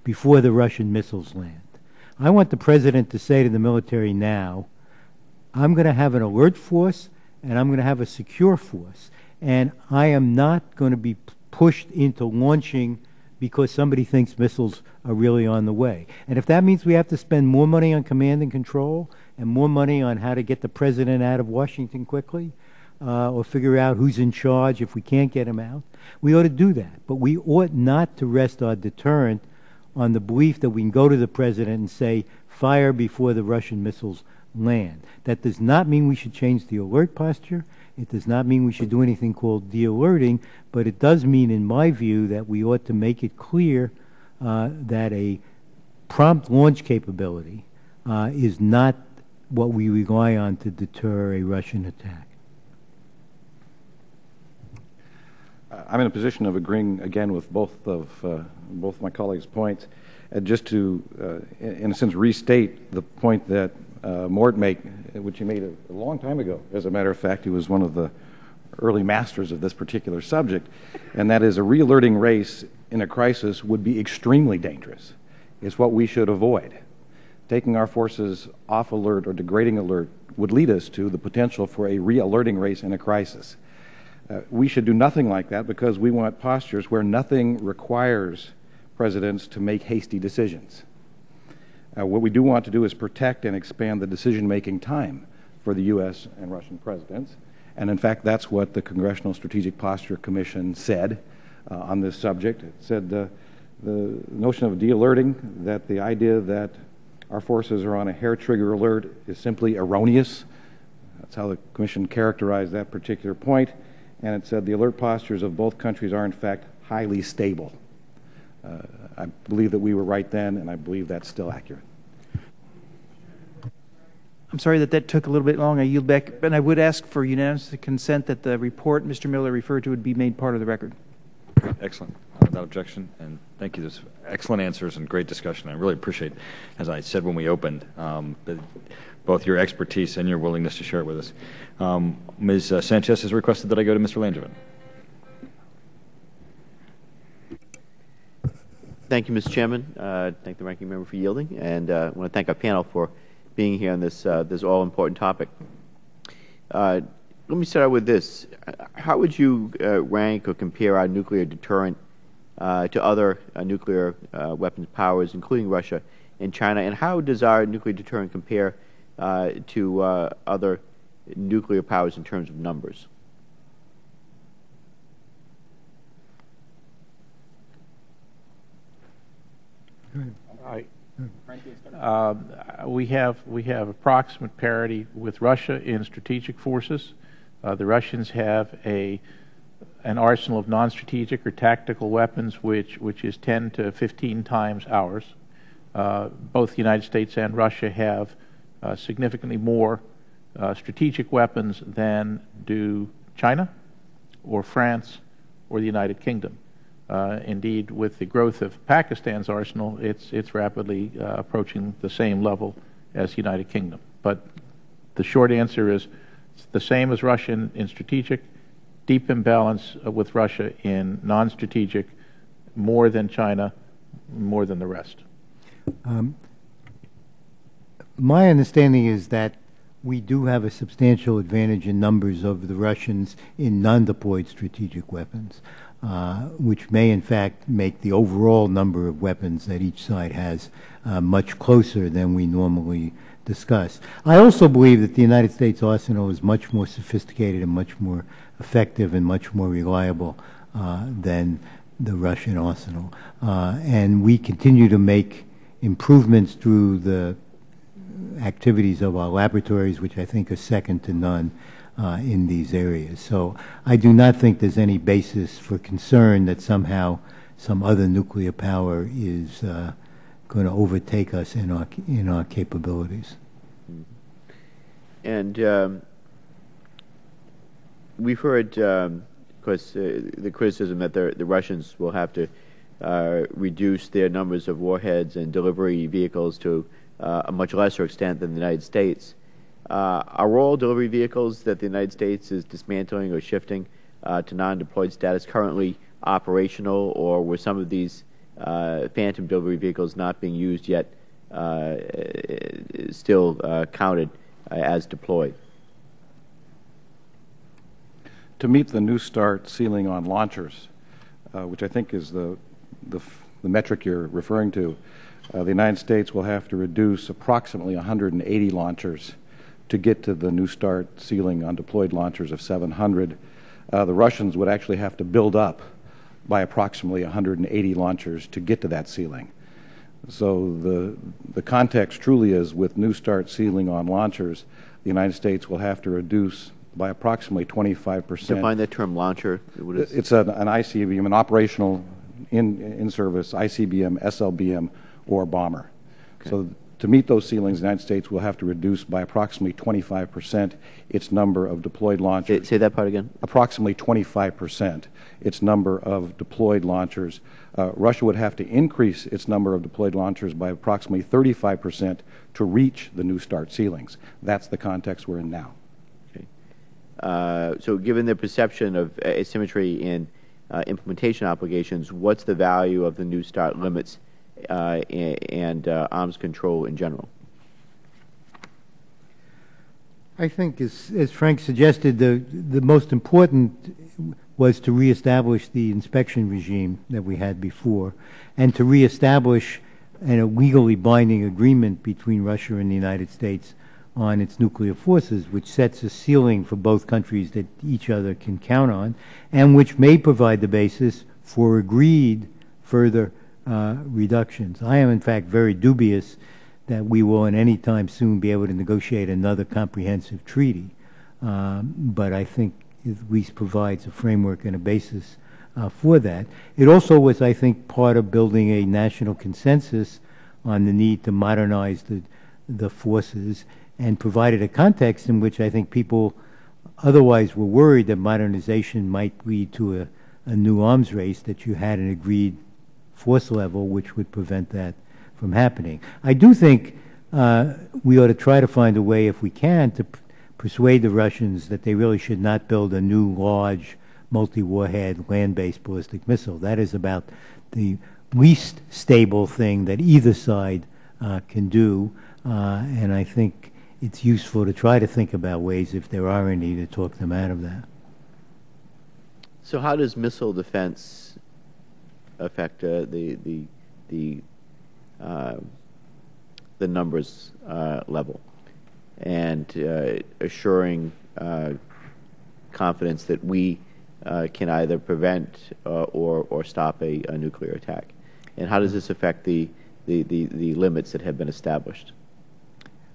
before the Russian missiles land. I want the President to say to the military now, I'm going to have an alert force, and I'm going to have a secure force, and I am not going to be pushed into launching because somebody thinks missiles are really on the way. And if that means we have to spend more money on command and control and more money on how to get the President out of Washington quickly, or figure out who's in charge if we can't get him out, we ought to do that. But we ought not to rest our deterrent on the belief that we can go to the President and say, fire before the Russian missiles land. That does not mean we should change the alert posture. It does not mean we should do anything called de-alerting, but it does mean, in my view, that we ought to make it clear that a prompt launch capability is not what we rely on to deter a Russian attack. I'm in a position of agreeing again with both my colleagues' points, and just to, in a sense, restate the point that Mort made, which he made a long time ago. As a matter of fact, he was one of the early masters of this particular subject, and that is a re-alerting race in a crisis would be extremely dangerous. It's what we should avoid. Taking our forces off alert or degrading alert would lead us to the potential for a re-alerting race in a crisis. We should do nothing like that because we want postures where nothing requires presidents to make hasty decisions. What we do want to do is protect and expand the decision-making time for the U.S. and Russian presidents. And in fact, that's what the Congressional Strategic Posture Commission said on this subject. It said the notion of de-alerting, that the idea that our forces are on a hair-trigger alert is simply erroneous. That's how the Commission characterized that particular point. And it said the alert postures of both countries are, in fact, highly stable. I believe that we were right then, and I believe that's still accurate. I'm sorry that took a little bit long. I yield back, and I would ask for unanimous consent that the report Mr. Miller referred to would be made part of the record. Excellent. Without objection, and thank you. Those excellent answers and great discussion. I really appreciate, as I said when we opened, both your expertise and your willingness to share it with us. Ms. Sanchez has requested that I go to Mr. Langevin. Thank you, Mr. Chairman. Thank the ranking member for yielding, and I want to thank our panel for being here on this all-important topic. Let me start out with this. How would you rank or compare our nuclear deterrent to other nuclear weapons powers, including Russia and China, and how does our nuclear deterrent compare to other nuclear powers in terms of numbers? We have approximate parity with Russia in strategic forces. The Russians have an arsenal of non-strategic or tactical weapons which is 10 to 15 times ours. Both the United States and Russia have significantly more strategic weapons than do China or France or the United Kingdom. Indeed, with the growth of Pakistan's arsenal, it's rapidly approaching the same level as the United Kingdom. But the short answer is it's the same as Russia in strategic, deep imbalance with Russia in non-strategic, more than China, more than the rest. My understanding is that we do have a substantial advantage in numbers over the Russians in non-deployed strategic weapons, which may in fact make the overall number of weapons that each side has much closer than we normally discuss. I also believe that the United States arsenal is much more sophisticated and much more effective and much more reliable than the Russian arsenal. And we continue to make improvements through the activities of our laboratories, which I think are second to none in these areas. So I do not think there's any basis for concern that somehow some other nuclear power is going to overtake us in our capabilities. And we've heard, of course, the criticism that the Russians will have to reduce their numbers of warheads and delivery vehicles to a much lesser extent than the United States. Are all delivery vehicles that the United States is dismantling or shifting to non-deployed status currently operational, or were some of these phantom delivery vehicles not being used yet still counted as deployed? To meet the New START ceiling on launchers, which I think is the metric you're referring to, the United States will have to reduce approximately 180 launchers to get to the New START ceiling on deployed launchers of 700. The Russians would actually have to build up by approximately 180 launchers to get to that ceiling. So the context truly is, with New START ceiling on launchers, the United States will have to reduce by approximately 25%. Define that term, launcher. It's an ICBM, an operational in-service ICBM, SLBM, or bomber. Okay. So to meet those ceilings, the United States will have to reduce by approximately 25% its number of deployed launchers. Say that part again. Approximately 25% its number of deployed launchers. Russia would have to increase its number of deployed launchers by approximately 35% to reach the New START ceilings. That's the context we're in now. Okay. So given the perception of asymmetry in implementation obligations, what's the value of the New START limits and arms control in general? I think, as Frank suggested, the most important was to reestablish the inspection regime that we had before, and to reestablish a legally binding agreement between Russia and the United States on its nuclear forces, which sets a ceiling for both countries that each other can count on, and which may provide the basis for agreed further reductions. I am, in fact, very dubious that we will in any time soon be able to negotiate another comprehensive treaty, but I think it at least provides a framework and a basis for that. It also was, I think, part of building a national consensus on the need to modernize the forces, and provided a context in which I think people otherwise were worried that modernization might lead to a new arms race, that you had an agreed force level which would prevent that from happening. I do think we ought to try to find a way, if we can, to persuade the Russians that they really should not build a new large multi-warhead land-based ballistic missile. That is about the least stable thing that either side can do, and I think it's useful to try to think about ways, if there are any, to talk them out of that. So how does missile defense affect the numbers level and assuring confidence that we can either prevent or stop a nuclear attack? And how does this affect the limits that have been established?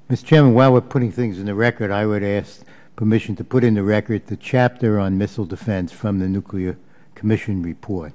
Mr. Chairman, while we're putting things in the record, I would ask permission to put in the record the chapter on missile defense from the Nuclear Commission report,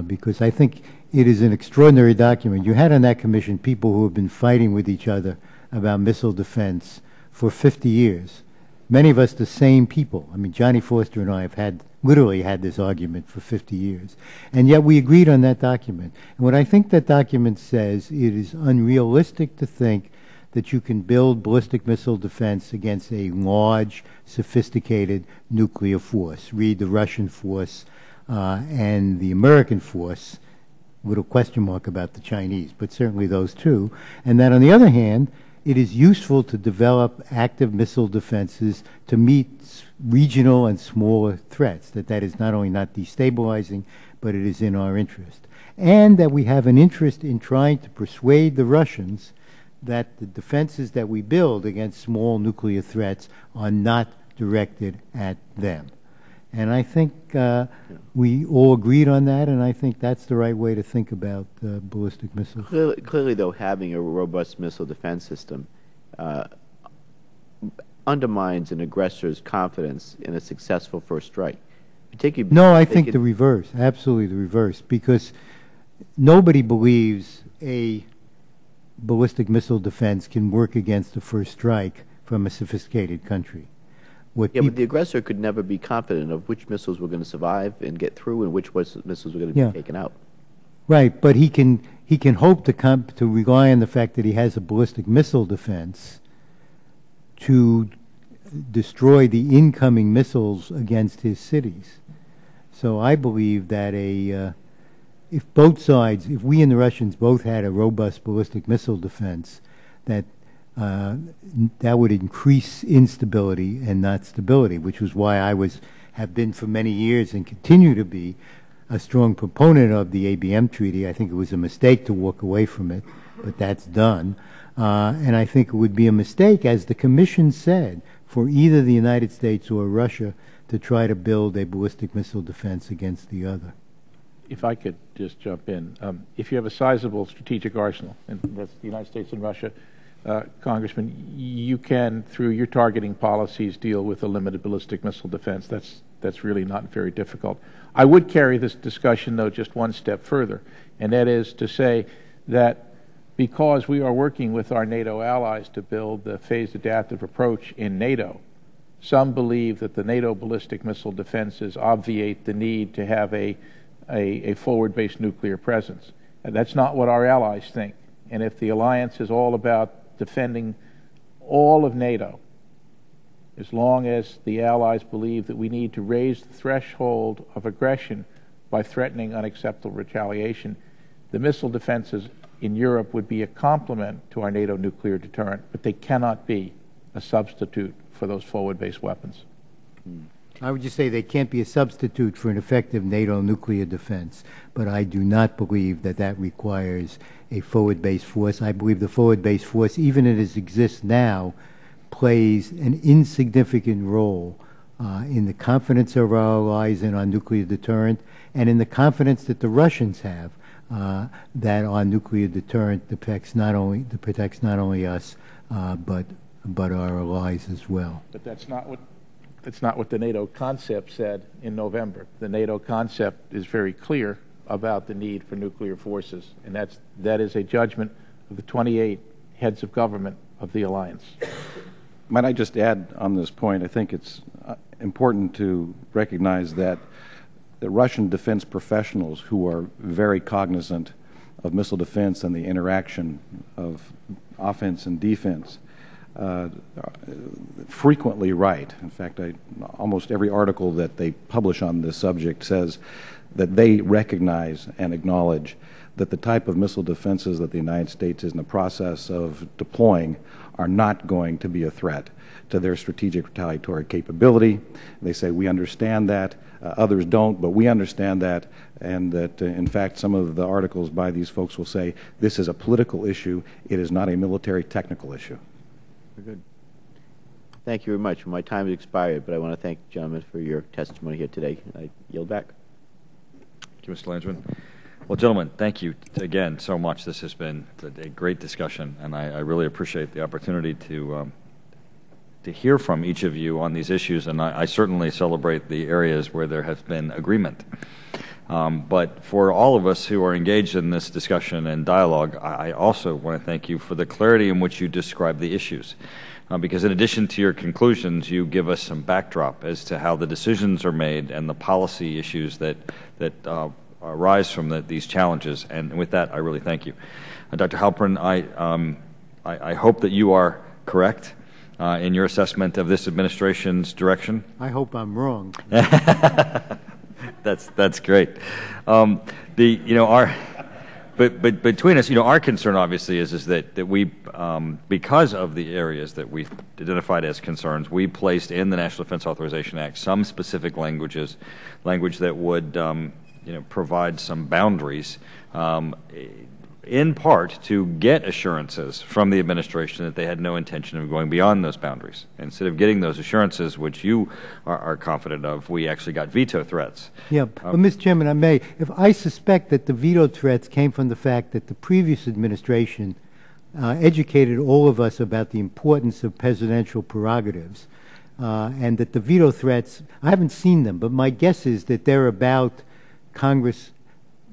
because I think it is an extraordinary document. You had on that commission people who have been fighting with each other about missile defense for 50 years. Many of us the same people. I mean, Johnny Foster and I have literally had this argument for 50 years. And yet we agreed on that document. And what I think that document says, it is unrealistic to think that you can build ballistic missile defense against a large, sophisticated nuclear force. Read the Russian force and the American force, with a question mark about the Chinese, but certainly those two. And that, on the other hand, it is useful to develop active missile defenses to meet regional and smaller threats, that is not only not destabilizing, but it is in our interest. And that we have an interest in trying to persuade the Russians that the defenses that we build against small nuclear threats are not directed at them. And I think we all agreed on that, and I think that's the right way to think about ballistic missiles. Clearly, though, having a robust missile defense system undermines an aggressor's confidence in a successful first strike. No, I think the reverse, absolutely the reverse, because nobody believes a ballistic missile defense can work against a first strike from a sophisticated country. But the aggressor could never be confident of which missiles were going to survive and get through and which missiles were going to be taken out. Right, but he can hope to rely on the fact that he has a ballistic missile defense to destroy the incoming missiles against his cities. So I believe that if both sides, if we and the Russians both had a robust ballistic missile defense, that would increase instability and not stability, which was why I have been for many years and continue to be a strong proponent of the ABM treaty. I think it was a mistake to walk away from it, but that's done. And I think it would be a mistake, as the Commission said, for either the United States or Russia to try to build a ballistic missile defense against the other. If I could just jump in. If you have a sizable strategic arsenal, and that's the United States and Russia, Congressman, you can, through your targeting policies, deal with a limited ballistic missile defense. That's really not very difficult. I would carry this discussion, though, just one step further, and that is to say that because we are working with our NATO allies to build the phased adaptive approach in NATO, some believe that the NATO ballistic missile defenses obviate the need to have a forward-based nuclear presence. And that's not what our allies think. And if the alliance is all about defending all of NATO, as long as the Allies believe that we need to raise the threshold of aggression by threatening unacceptable retaliation, the missile defenses in Europe would be a complement to our NATO nuclear deterrent, but they cannot be a substitute for those forward-based weapons. I would just say they can't be a substitute for an effective NATO nuclear defense, but I do not believe that that requires a forward-based force. I believe the forward-based force, even as it exists now, plays an insignificant role in the confidence of our allies in our nuclear deterrent and in the confidence that the Russians have that our nuclear deterrent protects not only us but our allies as well. But that's not what the NATO concept said in November. The NATO concept is very clear about the need for nuclear forces, and that is a judgment of the 28 heads of government of the alliance. Might I just add on this point, I think it's important to recognize that the Russian defense professionals who are very cognizant of missile defense and the interaction of offense and defense frequently write. In fact, almost every article that they publish on this subject says that they recognize and acknowledge that the type of missile defenses that the United States is in the process of deploying are not going to be a threat to their strategic retaliatory capability. They say, we understand that. Others don't, but we understand that, and that, in fact, some of the articles by these folks will say, this is a political issue. It is not a military technical issue. Very good. Thank you very much. My time has expired, but I want to thank the gentlemen for your testimony here today. I yield back. Thank you, Mr. Landsman. Well, gentlemen, thank you again so much. This has been a great discussion, and I really appreciate the opportunity to hear from each of you on these issues, and I certainly celebrate the areas where there has been agreement. But for all of us who are engaged in this discussion and dialogue, I also want to thank you for the clarity in which you describe the issues. Because in addition to your conclusions, you give us some backdrop as to how the decisions are made and the policy issues that arise from these challenges. And with that, I really thank you. Dr. Halpern, I hope that you are correct in your assessment of this administration's direction. I hope I'm wrong. That's great. But between us, our concern obviously is that we, because of the areas that we've identified as concerns, we placed in the National Defense Authorization Act some specific language that would provide some boundaries, in part to get assurances from the administration that they had no intention of going beyond those boundaries. Instead of getting those assurances, which you are confident of, we actually got veto threats. Yeah, but Mr. Chairman, I suspect that the veto threats came from the fact that the previous administration educated all of us about the importance of presidential prerogatives, and that the veto threats, I haven't seen them, but my guess is that they're about Congress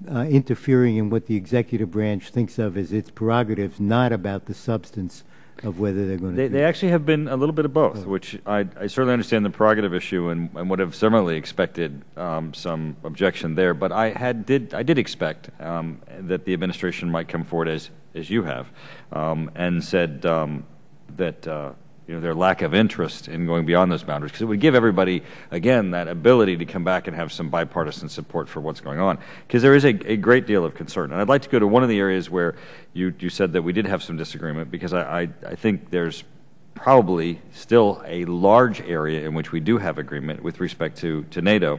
interfering in what the executive branch thinks of as its prerogatives, not about the substance of whether they're going to. They actually have been a little bit of both, which I certainly understand the prerogative issue and would have similarly expected some objection there. But I did expect that the administration might come forward as you have, and said that. Their lack of interest in going beyond those boundaries, because it would give everybody, again, that ability to come back and have some bipartisan support for what's going on, because there is a great deal of concern. And I'd like to go to one of the areas where you said that we did have some disagreement, because I think there's probably still a large area in which we do have agreement with respect to NATO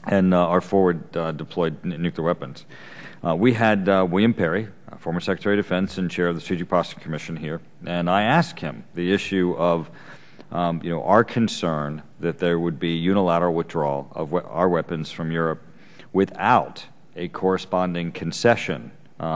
and our forward deployed nuclear weapons. We had William Perry, former Secretary of Defense and chair of the Strategic Posture Commission here, and I asked him the issue of our concern that there would be unilateral withdrawal of our weapons from Europe without a corresponding concession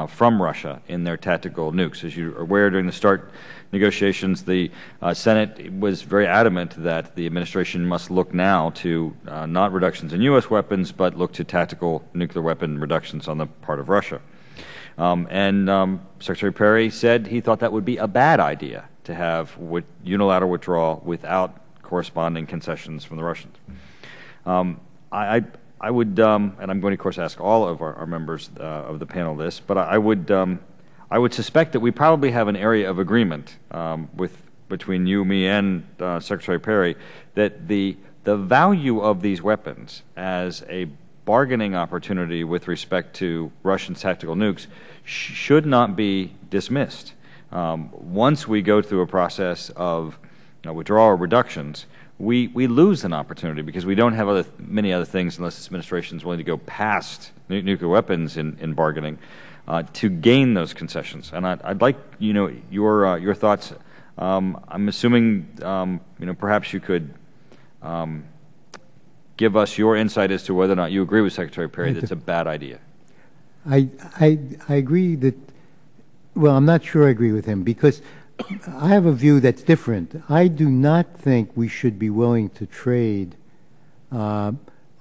from Russia in their tactical nukes. As you're aware, during the START negotiations, the Senate was very adamant that the administration must look now to not reductions in U.S. weapons, but look to tactical nuclear weapon reductions on the part of Russia. And Secretary Perry said he thought that would be a bad idea to have unilateral withdrawal without corresponding concessions from the Russians. I would, and I'm going to, of course, ask all of our members of the panel this, but I would suspect that we probably have an area of agreement with between you, me, and Secretary Perry, that the value of these weapons as a bargaining opportunity with respect to Russian tactical nukes should not be dismissed. Once we go through a process of withdrawal or reductions, we lose an opportunity because we don't have many other things unless this administration is willing to go past nuclear weapons in bargaining to gain those concessions. And I'd like your thoughts. I'm assuming perhaps you could give us your insight as to whether or not you agree with Secretary Perry that it's a bad idea. I agree that, well, I'm not sure I agree with him because I have a view that's different. I do not think we should be willing to trade our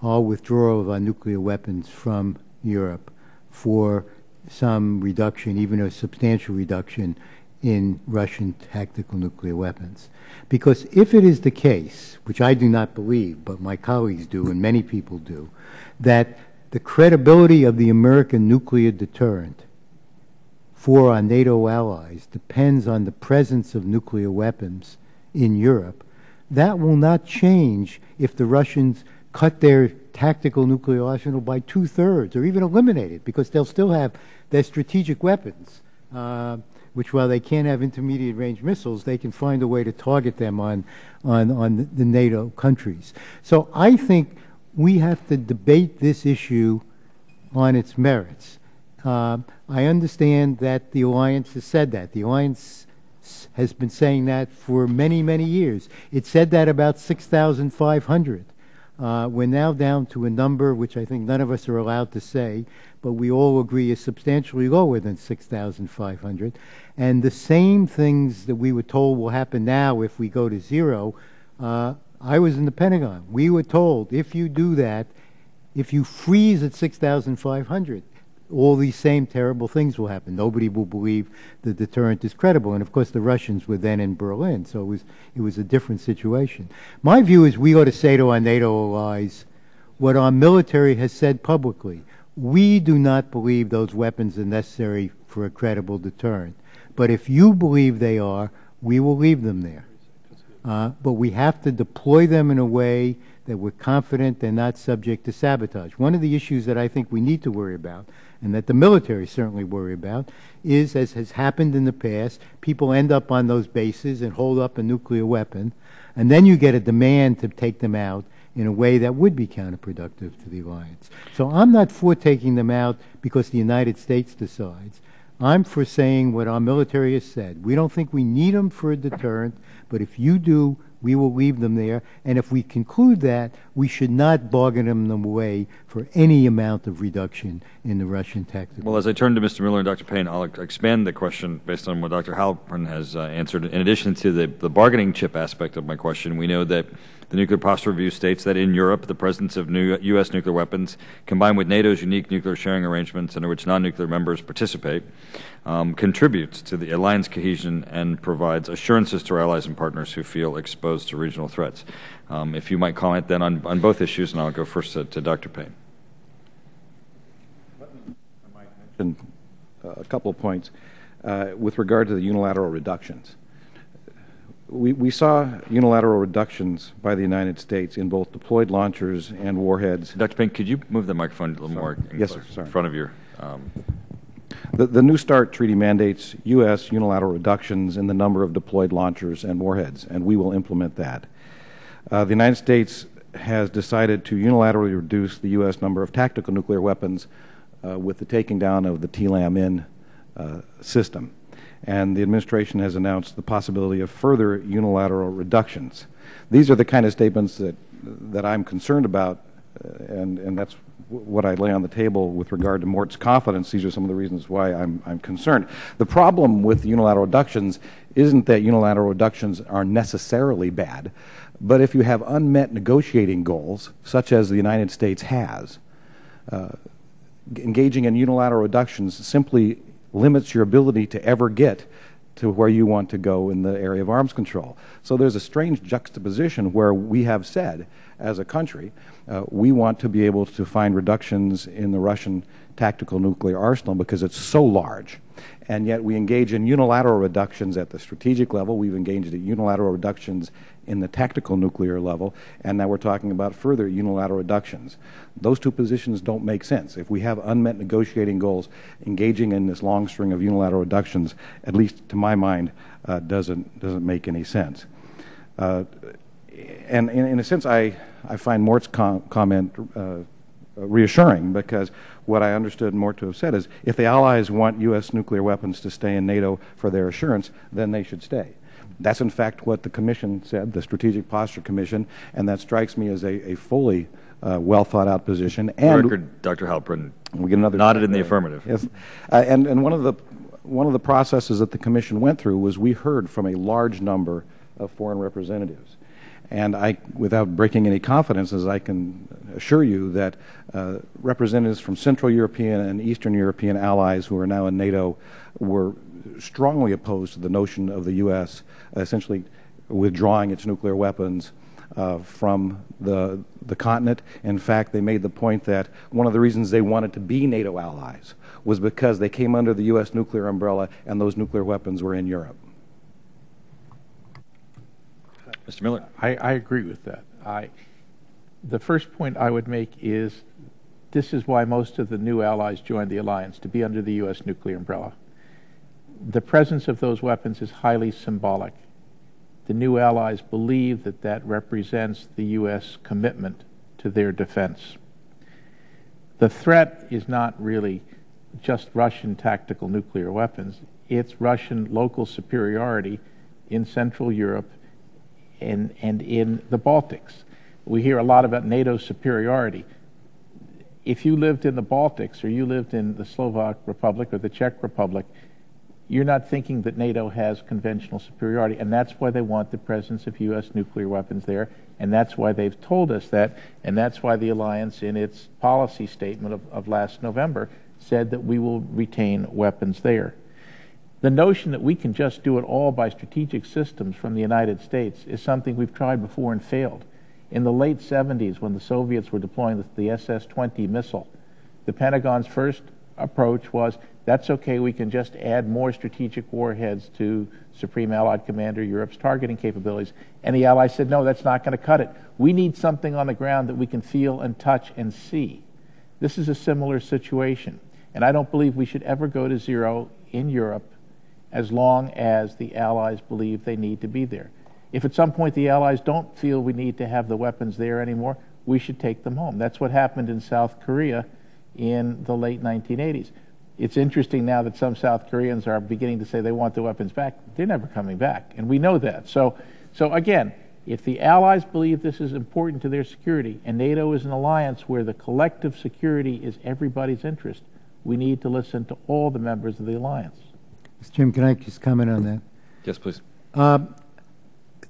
withdrawal of our nuclear weapons from Europe for some reduction, even a substantial reduction, in Russian tactical nuclear weapons. Because if it is the case, which I do not believe, but my colleagues do and many people do, that the credibility of the American nuclear deterrent for our NATO allies depends on the presence of nuclear weapons in Europe, that will not change if the Russians cut their tactical nuclear arsenal by 2/3 or even eliminate it, because they'll still have their strategic weapons, which, while they can't have intermediate range missiles, they can find a way to target them on the NATO countries. So I think we have to debate this issue on its merits. I understand that the alliance has said that. The alliance has been saying that for many, many years. It said that about 6,500. We're now down to a number which I think none of us are allowed to say, but we all agree is substantially lower than 6,500. And the same things that we were told will happen now if we go to zero, I was in the Pentagon. We were told, if you do that, if you freeze at 6,500, all these same terrible things will happen. Nobody will believe the deterrent is credible. And, of course, the Russians were then in Berlin, so it was a different situation. My view is we ought to say to our NATO allies what our military has said publicly. We do not believe those weapons are necessary for a credible deterrent. But if you believe they are, we will leave them there. But we have to deploy them in a way that we're confident they're not subject to sabotage. One of the issues that I think we need to worry about, and that the military certainly worry about, is, as has happened in the past, people end up on those bases and hold up a nuclear weapon, and then you get a demand to take them out in a way that would be counterproductive to the alliance. So I'm not for taking them out because the United States decides. I'm for saying what our military has said. We don't think we need them for a deterrent, but if you do, we will leave them there. And if we conclude that, we should not bargain them away for any amount of reduction in the Russian tactical. Well, as I turn to Mr. Miller and Dr. Payne, I'll expand the question based on what Dr. Halpern has answered. In addition to the bargaining chip aspect of my question, we know that the Nuclear Posture Review states that in Europe, the presence of U.S. nuclear weapons, combined with NATO's unique nuclear sharing arrangements under which non-nuclear members participate, contributes to the alliance cohesion and provides assurances to our allies and partners who feel exposed to regional threats. If you might comment then on both issues, and I'll go first to Dr. Payne. I might mention a couple of points with regard to the unilateral reductions. We saw unilateral reductions by the United States in both deployed launchers and warheads. Dr. Payne, could you move the microphone a little more yes, sir, sorry. in front of your... The New START treaty mandates U.S. unilateral reductions in the number of deployed launchers and warheads, and we will implement that. The United States has decided to unilaterally reduce the U.S. number of tactical nuclear weapons with the taking down of the TLAM-in system. And the administration has announced the possibility of further unilateral reductions. These are the kind of statements that I'm concerned about, and that's what I lay on the table with regard to Mort's confidence. These are some of the reasons why I'm concerned. The problem with unilateral reductions isn't that unilateral reductions are necessarily bad, but if you have unmet negotiating goals, such as the United States has, engaging in unilateral reductions simply limits your ability to ever get to where you want to go in the area of arms control. So there's a strange juxtaposition where we have said, as a country, we want to be able to find reductions in the Russian tactical nuclear arsenal because it's so large. And yet we engage in unilateral reductions at the strategic level. We've engaged in unilateral reductions in the tactical nuclear level, and now we're talking about further unilateral reductions. Those two positions don't make sense. If we have unmet negotiating goals, engaging in this long string of unilateral reductions, at least to my mind, doesn't make any sense. And in a sense, I find Mort's comment reassuring, because what I understood Mort to have said is, if the Allies want U.S. nuclear weapons to stay in NATO for their assurance, then they should stay. That's in fact what the Commission said, the Strategic Posture Commission, and that strikes me as a fully well thought out position. And record, Dr. Halpern we get another nodded in the affirmative. Yes, and one of the processes that the Commission went through was we heard from a large number of foreign representatives. And without breaking any confidences, I can assure you that representatives from Central European and Eastern European allies who are now in NATO were strongly opposed to the notion of the U.S. essentially withdrawing its nuclear weapons from the continent. In fact, they made the point that one of the reasons they wanted to be NATO allies was because they came under the U.S. nuclear umbrella and those nuclear weapons were in Europe. Mr. Miller. I agree with that. The first point I would make is this is why most of the new allies joined the alliance, to be under the U.S. nuclear umbrella. The presence of those weapons is highly symbolic. The new allies believe that that represents the U.S. commitment to their defense. The threat is not really just Russian tactical nuclear weapons. It's Russian local superiority in Central Europe and in the Baltics. We hear a lot about NATO superiority. If you lived in the Baltics or you lived in the Slovak Republic or the Czech Republic, you're not thinking that NATO has conventional superiority, and that's why they want the presence of U.S. nuclear weapons there, and that's why they've told us that, and that's why the alliance in its policy statement of last November said that we will retain weapons there. The notion that we can just do it all by strategic systems from the United States is something we've tried before and failed. In the late 70s, when the Soviets were deploying the SS-20 missile, the Pentagon's first approach was, that's okay, we can just add more strategic warheads to Supreme Allied Commander Europe's targeting capabilities. And the Allies said, no, that's not going to cut it. We need something on the ground that we can feel and touch and see. This is a similar situation. And I don't believe we should ever go to zero in Europe as long as the Allies believe they need to be there. If at some point the Allies don't feel we need to have the weapons there anymore, we should take them home. That's what happened in South Korea in the late 1980s. It's interesting now that some South Koreans are beginning to say they want the weapons back. They're never coming back, and we know that. So again, if the Allies believe this is important to their security, and NATO is an alliance where the collective security is everybody's interest, we need to listen to all the members of the alliance. Mr. Chairman, can I just comment on that? Yes, please.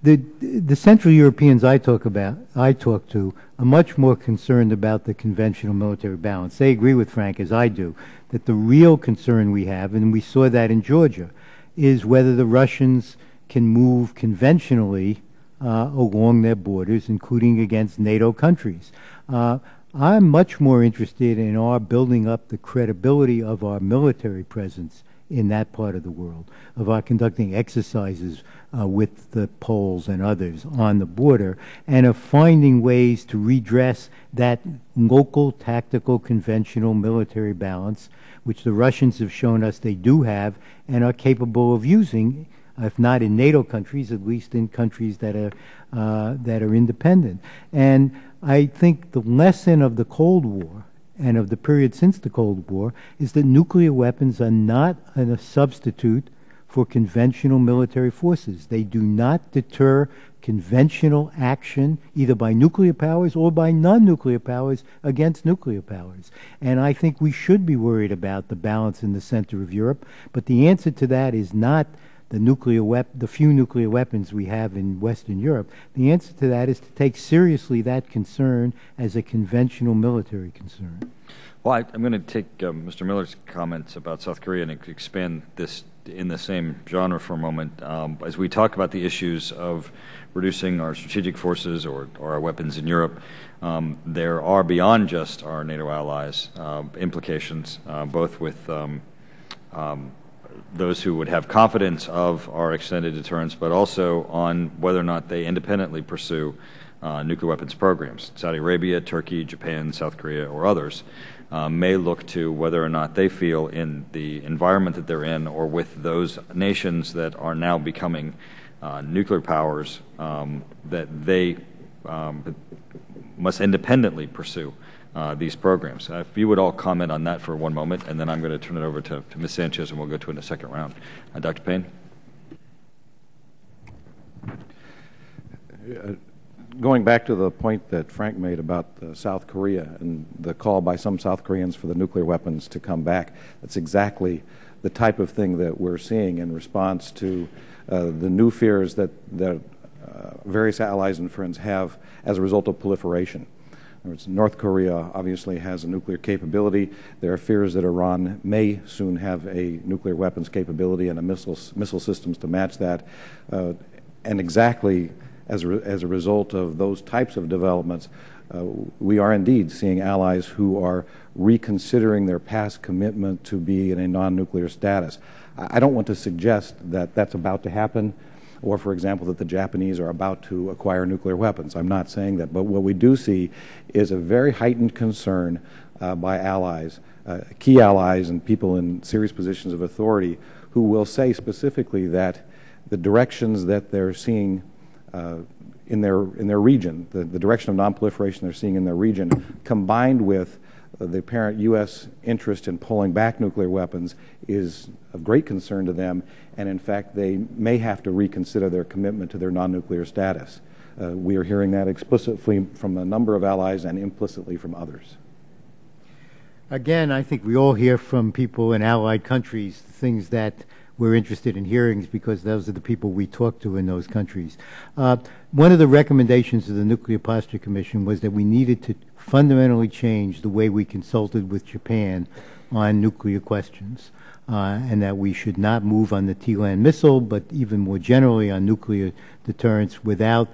The Central Europeans I talk to are much more concerned about the conventional military balance. They agree with Frank, as I do, that the real concern we have, and we saw that in Georgia, is whether the Russians can move conventionally along their borders, including against NATO countries. I'm much more interested in our building up the credibility of our military presence in that part of the world, of our conducting exercises with the Poles and others on the border, and of finding ways to redress that local tactical conventional military balance, which the Russians have shown us they do have and are capable of using, if not in NATO countries, at least in countries that are independent. And I think the lesson of the Cold War and of the period since the Cold War is that nuclear weapons are not a substitute for conventional military forces. They do not deter conventional action either by nuclear powers or by non-nuclear powers against nuclear powers. And I think we should be worried about the balance in the center of Europe, but the answer to that is not the few nuclear weapons we have in Western Europe. The answer to that is to take seriously that concern as a conventional military concern. Well, I'm going to take Mr. Miller's comments about South Korea and expand this in the same genre for a moment. As we talk about the issues of reducing our strategic forces or our weapons in Europe, there are beyond just our NATO allies implications, both with those who would have confidence of our extended deterrence, but also on whether or not they independently pursue nuclear weapons programs. Saudi Arabia, Turkey, Japan, South Korea, or others may look to whether or not they feel in the environment that they're in or with those nations that are now becoming nuclear powers that they must independently pursue these programs. If you would all comment on that for one moment, and then I'm going to turn it over to Ms. Sanchez, and we'll go to it in a second round. Dr. Payne? Going back to the point that Frank made about South Korea and the call by some South Koreans for the nuclear weapons to come back, that's exactly the type of thing that we're seeing in response to the new fears that various allies and friends have as a result of proliferation. In other words, North Korea obviously has a nuclear capability. There are fears that Iran may soon have a nuclear weapons capability and a missile systems to match that. And exactly as a result of those types of developments, we are indeed seeing allies who are reconsidering their past commitment to be in a non-nuclear status. I don't want to suggest that that's about to happen, or, for example, that the Japanese are about to acquire nuclear weapons. I'm not saying that. But what we do see is a very heightened concern by allies, key allies and people in serious positions of authority, who will say specifically that the directions that they're seeing in their region, the direction of nonproliferation they're seeing in their region, combined with the apparent U.S. interest in pulling back nuclear weapons, is of great concern to them, and in fact they may have to reconsider their commitment to their non-nuclear status. We are hearing that explicitly from a number of allies and implicitly from others. Again, I think we all hear from people in allied countries things that we're interested in hearing, because those are the people we talk to in those countries. One of the recommendations of the Nuclear Posture Commission was that we needed to fundamentally change the way we consulted with Japan on nuclear questions, and that we should not move on the TLAN missile, but even more generally on nuclear deterrence, without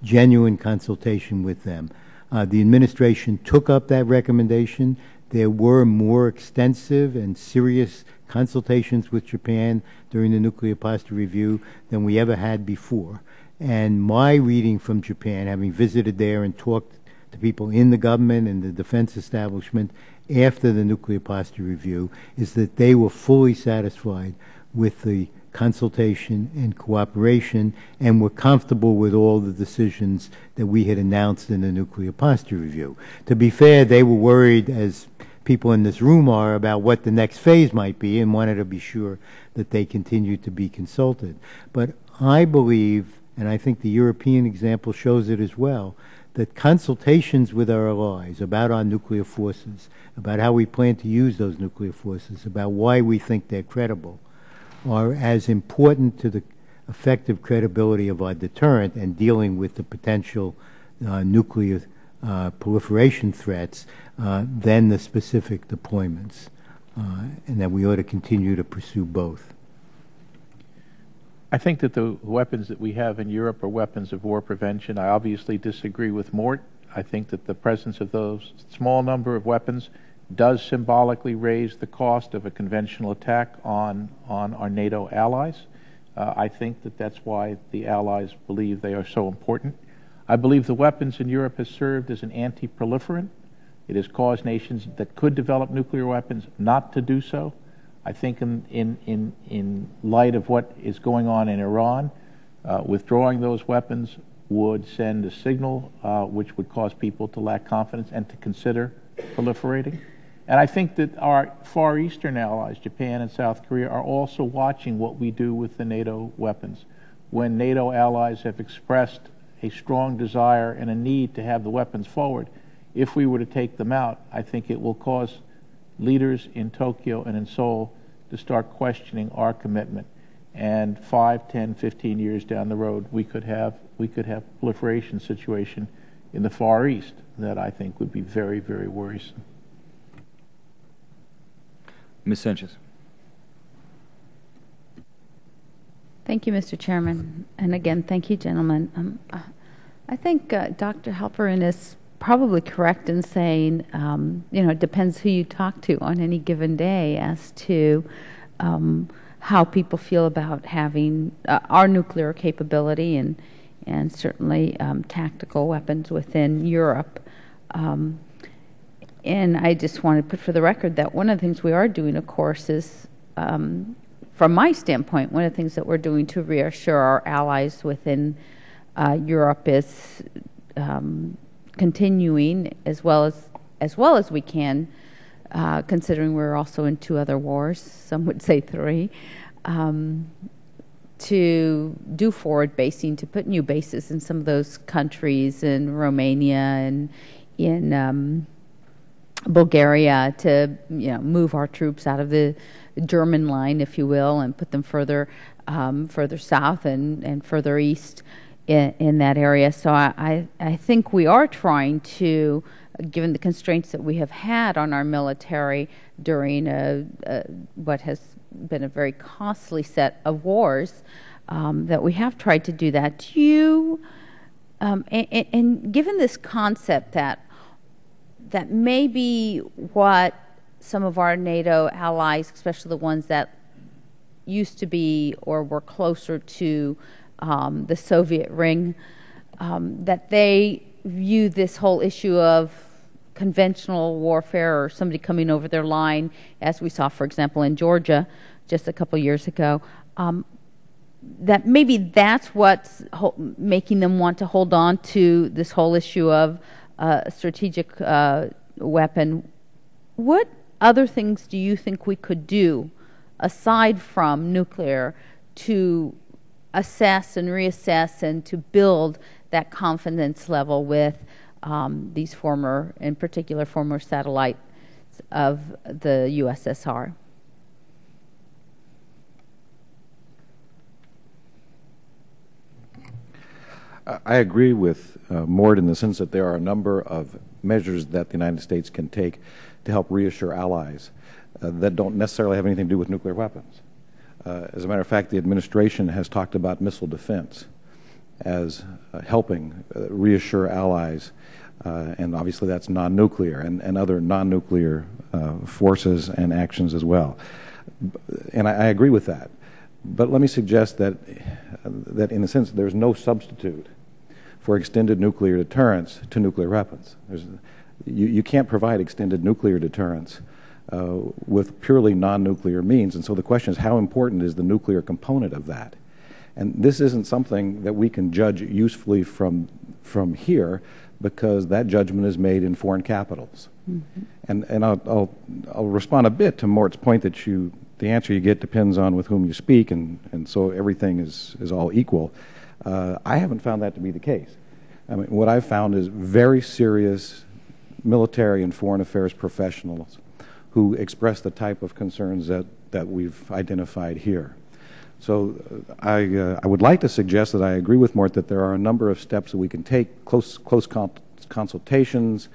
genuine consultation with them. The administration took up that recommendation. There were more extensive and serious consultations with Japan during the nuclear posture review than we ever had before. And my reading from Japan, having visited there and talked to people in the government and the defense establishment after the nuclear posture review, is that they were fully satisfied with the consultation and cooperation and were comfortable with all the decisions that we had announced in the nuclear posture review. To be fair, they were worried, as people in this room are, about what the next phase might be, and wanted to be sure that they continued to be consulted. But I believe, and I think the European example shows it as well, that consultations with our allies about our nuclear forces, about how we plan to use those nuclear forces, about why we think they're credible, are as important to the effective credibility of our deterrent and dealing with the potential nuclear proliferation threats than the specific deployments, and that we ought to continue to pursue both. I think that the weapons that we have in Europe are weapons of war prevention. I obviously disagree with Mort. I think that the presence of those small number of weapons does symbolically raise the cost of a conventional attack on our NATO allies. I think that that's why the allies believe they are so important. I believe the weapons in Europe has served as an anti-proliferant. It has caused nations that could develop nuclear weapons not to do so. I think in light of what is going on in Iran, withdrawing those weapons would send a signal which would cause people to lack confidence and to consider proliferating. And I think that our Far Eastern allies, Japan and South Korea, are also watching what we do with the NATO weapons. When NATO allies have expressed a strong desire and a need to have the weapons forward, if we were to take them out, I think it will cause leaders in Tokyo and in Seoul to start questioning our commitment. And 5, 10, 15 years down the road, we could have proliferation situation in the Far East that I think would be very, very worrisome. Ms. Sanchez. Thank you, Mr. Chairman. And again, thank you, gentlemen. I think Dr. Halperin is probably correct in saying, it depends who you talk to on any given day as to how people feel about having our nuclear capability and certainly tactical weapons within Europe. And I just want to put for the record that one of the things we are doing, of course, is, from my standpoint, one of the things that we're doing to reassure our allies within Europe is continuing as well as we can, considering we're also in 2 other wars, some would say 3, to do forward basing, to put new bases in some of those countries, in Romania and in Bulgaria, to move our troops out of the German line, if you will, and put them further south and further east in that area. So I think we are trying to, given the constraints that we have had on our military during what has been a very costly set of wars, that we have tried to do that. Do you, and given this concept that maybe what some of our NATO allies, especially the ones that used to be or were closer to the Soviet ring, that they view this whole issue of conventional warfare or somebody coming over their line, as we saw, for example, in Georgia just a couple years ago, that maybe that's what's making them want to hold on to this whole issue of strategic weapon. What other things do you think we could do aside from nuclear to assess and reassess and to build that confidence level with these former, in particular, former satellites of the USSR? I agree with Mort in the sense that there are a number of measures that the United States can take to help reassure allies that don't necessarily have anything to do with nuclear weapons. As a matter of fact, the administration has talked about missile defense as helping reassure allies, and obviously that's non-nuclear and other non-nuclear forces and actions as well. And I agree with that. But let me suggest that in a sense there's no substitute for extended nuclear deterrence to nuclear weapons. You can't provide extended nuclear deterrence with purely non-nuclear means. And so the question is, how important is the nuclear component of that? And this isn't something that we can judge usefully from here, because that judgment is made in foreign capitals. Mm-hmm. And I'll respond a bit to Mort's point that the answer you get depends on with whom you speak, and so everything is all equal. I haven't found that to be the case. I mean, what I've found is very serious military and foreign affairs professionals who express the type of concerns that we've identified here. So I would like to suggest that I agree with Mort that there are a number of steps that we can take: close consultations,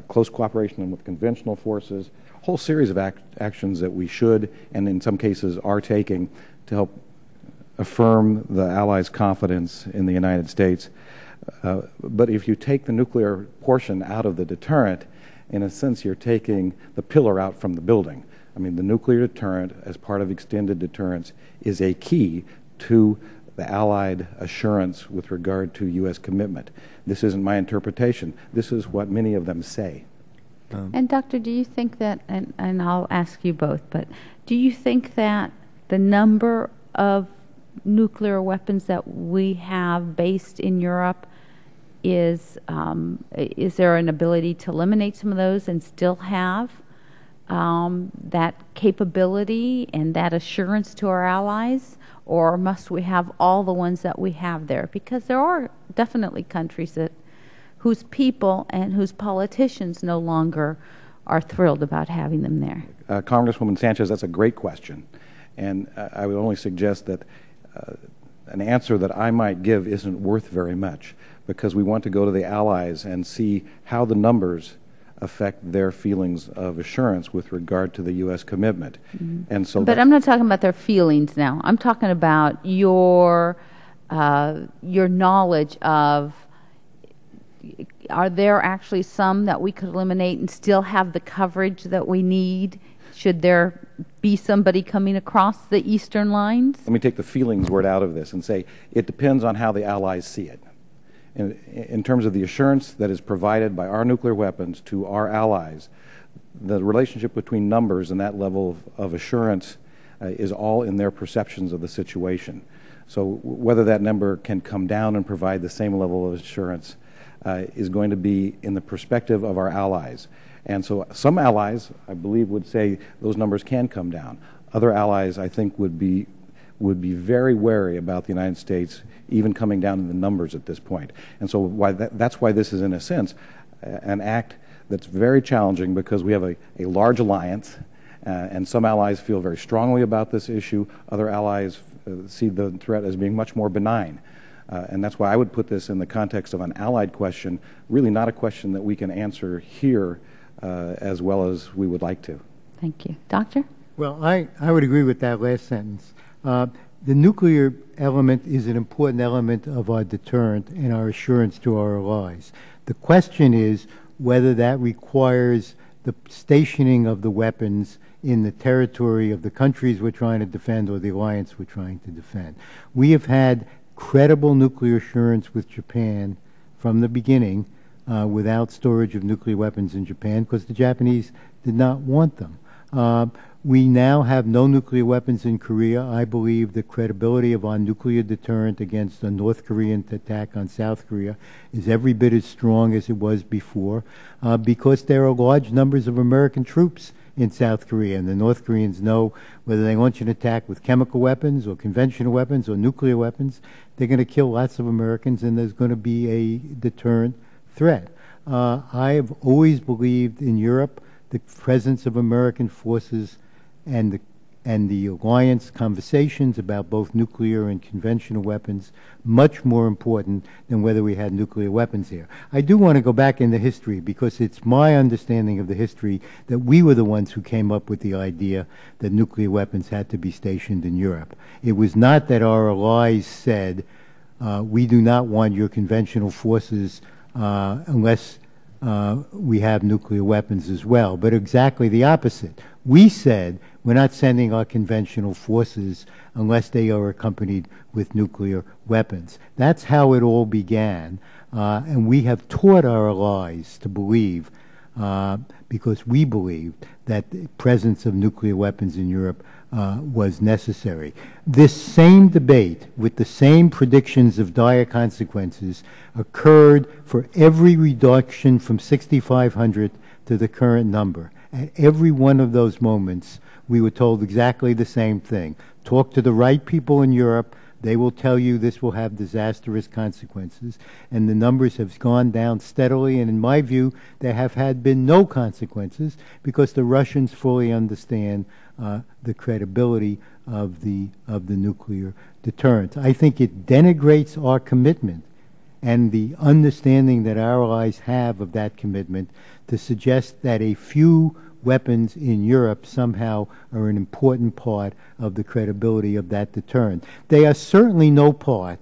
close cooperation with conventional forces, a whole series of actions that we should, and in some cases are taking, to help affirm the Allies' confidence in the United States. But if you take the nuclear portion out of the deterrent, in a sense you're taking the pillar out from the building. I mean, the nuclear deterrent, as part of extended deterrence, is a key to the Allied assurance with regard to U.S. commitment. This isn't my interpretation. This is what many of them say. And Doctor, do you think that, and I'll ask you both, but do you think that the number of nuclear weapons that we have based in Europe is there an ability to eliminate some of those and still have that capability and that assurance to our allies, or must we have all the ones that we have there? Because there are definitely countries whose people and whose politicians no longer are thrilled about having them there. Congresswoman Sanchez, that's a great question. And I would only suggest that an answer that I might give isn't worth very much, because we want to go to the allies and see how the numbers affect their feelings of assurance with regard to the U.S. commitment. Mm-hmm. And so, but I'm not talking about their feelings now. I'm talking about your knowledge of, are there actually some that we could eliminate and still have the coverage that we need Should there be somebody coming across the eastern lines? Let me take the feelings word out of this and say it depends on how the Allies see it. In terms of the assurance that is provided by our nuclear weapons to our allies, the relationship between numbers and that level of assurance is all in their perceptions of the situation. So whether that number can come down and provide the same level of assurance is going to be in the perspective of our allies. And so some allies, I believe, would say those numbers can come down. Other allies, I think, would be very wary about the United States even coming down in the numbers at this point. And so that's why this is, in a sense, an act that's very challenging, because we have a large alliance, and some allies feel very strongly about this issue. Other allies see the threat as being much more benign. And that's why I would put this in the context of an allied question, really not a question that we can answer here as well as we would like to. Thank you. Doctor? Well, I would agree with that last sentence. The nuclear element is an important element of our deterrent and our assurance to our allies. The question is whether that requires the stationing of the weapons in the territory of the countries we're trying to defend or the alliance we're trying to defend. We have had credible nuclear assurance with Japan from the beginning without storage of nuclear weapons in Japan, because the Japanese did not want them. We now have no nuclear weapons in Korea. I believe the credibility of our nuclear deterrent against a North Korean attack on South Korea is every bit as strong as it was before, because there are large numbers of American troops in South Korea, and the North Koreans know whether they launch an attack with chemical weapons or conventional weapons or nuclear weapons, they're going to kill lots of Americans, and there's going to be a deterrent threat. I have always believed in Europe the presence of American forces and the alliance conversations about both nuclear and conventional weapons much more important than whether we had nuclear weapons here. I do want to go back into history, because it's my understanding of the history that we were the ones who came up with the idea that nuclear weapons had to be stationed in Europe. It was not that our allies said, we do not want your conventional forces unless we have nuclear weapons as well, but exactly the opposite. We said we're not sending our conventional forces unless they are accompanied with nuclear weapons. That's how it all began, and we have taught our allies to believe, because we believed that the presence of nuclear weapons in Europe was necessary. This same debate, with the same predictions of dire consequences, occurred for every reduction from 6,500 to the current number. At every one of those moments, we were told exactly the same thing. Talk to the right people in Europe. They will tell you this will have disastrous consequences. And the numbers have gone down steadily, and in my view, there have been no consequences, because the Russians fully understand the credibility of the nuclear deterrent. I think it denigrates our commitment and the understanding that our allies have of that commitment to suggest that a few weapons in Europe somehow are an important part of the credibility of that deterrent. They are certainly no part,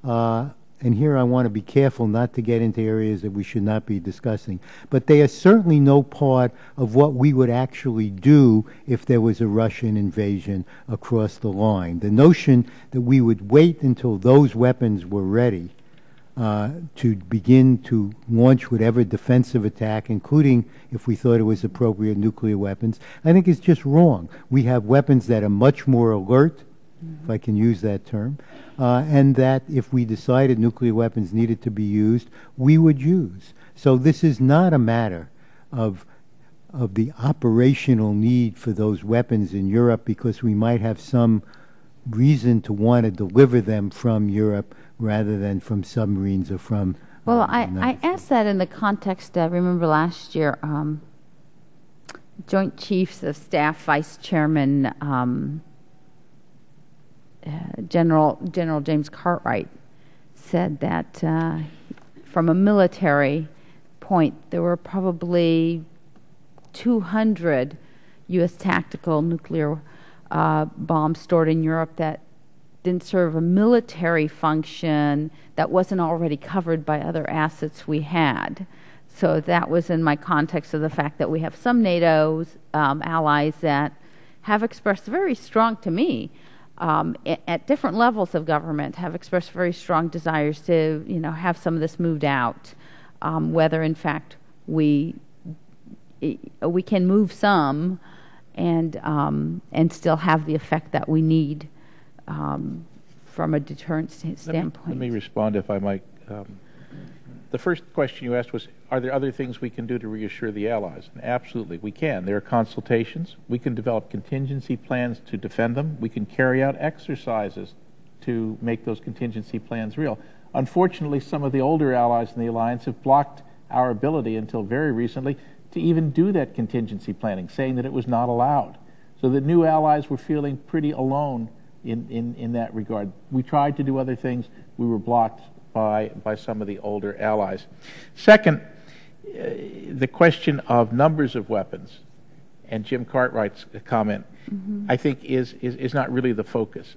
and here I want to be careful not to get into areas that we should not be discussing, but they are certainly no part of what we would actually do if there was a Russian invasion across the line. The notion that we would wait until those weapons were ready to begin to launch whatever defensive attack, including, if we thought it was appropriate, nuclear weapons, I think is just wrong. We have weapons that are much more alert, if I can use that term, and that if we decided nuclear weapons needed to be used, we would use. So this is not a matter of the operational need for those weapons in Europe, because we might have some reason to want to deliver them from Europe rather than from submarines or from... Well, I asked that in the context of, remember last year, Joint Chiefs of Staff Vice Chairman General James Cartwright said that from a military point, there were probably 200 U.S. tactical nuclear bombs stored in Europe that didn't serve a military function that wasn't already covered by other assets we had. So that was in my context of the fact that we have some NATO allies that have expressed very strong, to me, at different levels of government, have expressed very strong desires to, have some of this moved out. Whether in fact we can move some and still have the effect that we need from a deterrence standpoint. Let me respond, if I might. The first question you asked was, are there other things we can do to reassure the allies? And absolutely, we can. There are consultations. We can develop contingency plans to defend them. We can carry out exercises to make those contingency plans real. Unfortunately, some of the older allies in the alliance have blocked our ability until very recently to even do that contingency planning, saying that it was not allowed. So the new allies were feeling pretty alone in that regard. We tried to do other things. We were blocked by some of the older allies. Second, the question of numbers of weapons, and Jim Cartwright's comment, I think is not really the focus.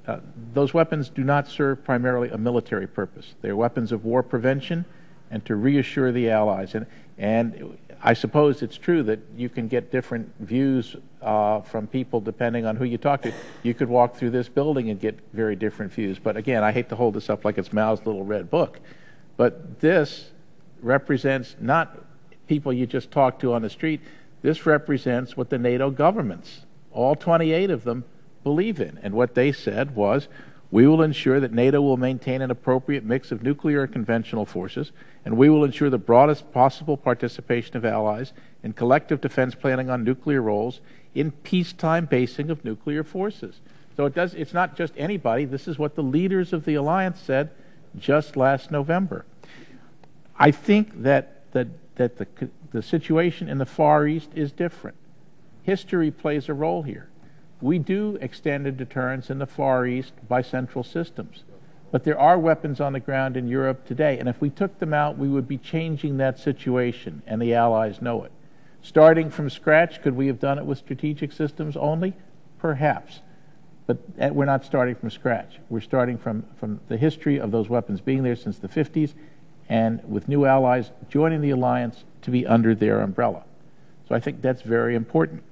Those weapons do not serve primarily a military purpose. They're weapons of war prevention and to reassure the allies. And I suppose it's true that you can get different views from people depending on who you talk to. You could walk through this building and get very different views. But again, I hate to hold this up like it's Mao's little red book. But this represents not people you just talk to on the street. This represents what the NATO governments, all 28 of them, believe in. And what they said was, we will ensure that NATO will maintain an appropriate mix of nuclear and conventional forces, and we will ensure the broadest possible participation of allies in collective defense planning on nuclear roles in peacetime basing of nuclear forces. So it's not just anybody. This is what the leaders of the alliance said just last November. I think that the situation in the Far East is different. History plays a role here. We do extended deterrence in the Far East by central systems. But there are weapons on the ground in Europe today, and if we took them out, we would be changing that situation, and the Allies know it. Starting from scratch, could we have done it with strategic systems only? Perhaps. But we're not starting from scratch. We're starting from the history of those weapons being there since the 50s, and with new allies joining the alliance to be under their umbrella. So I think that's very important.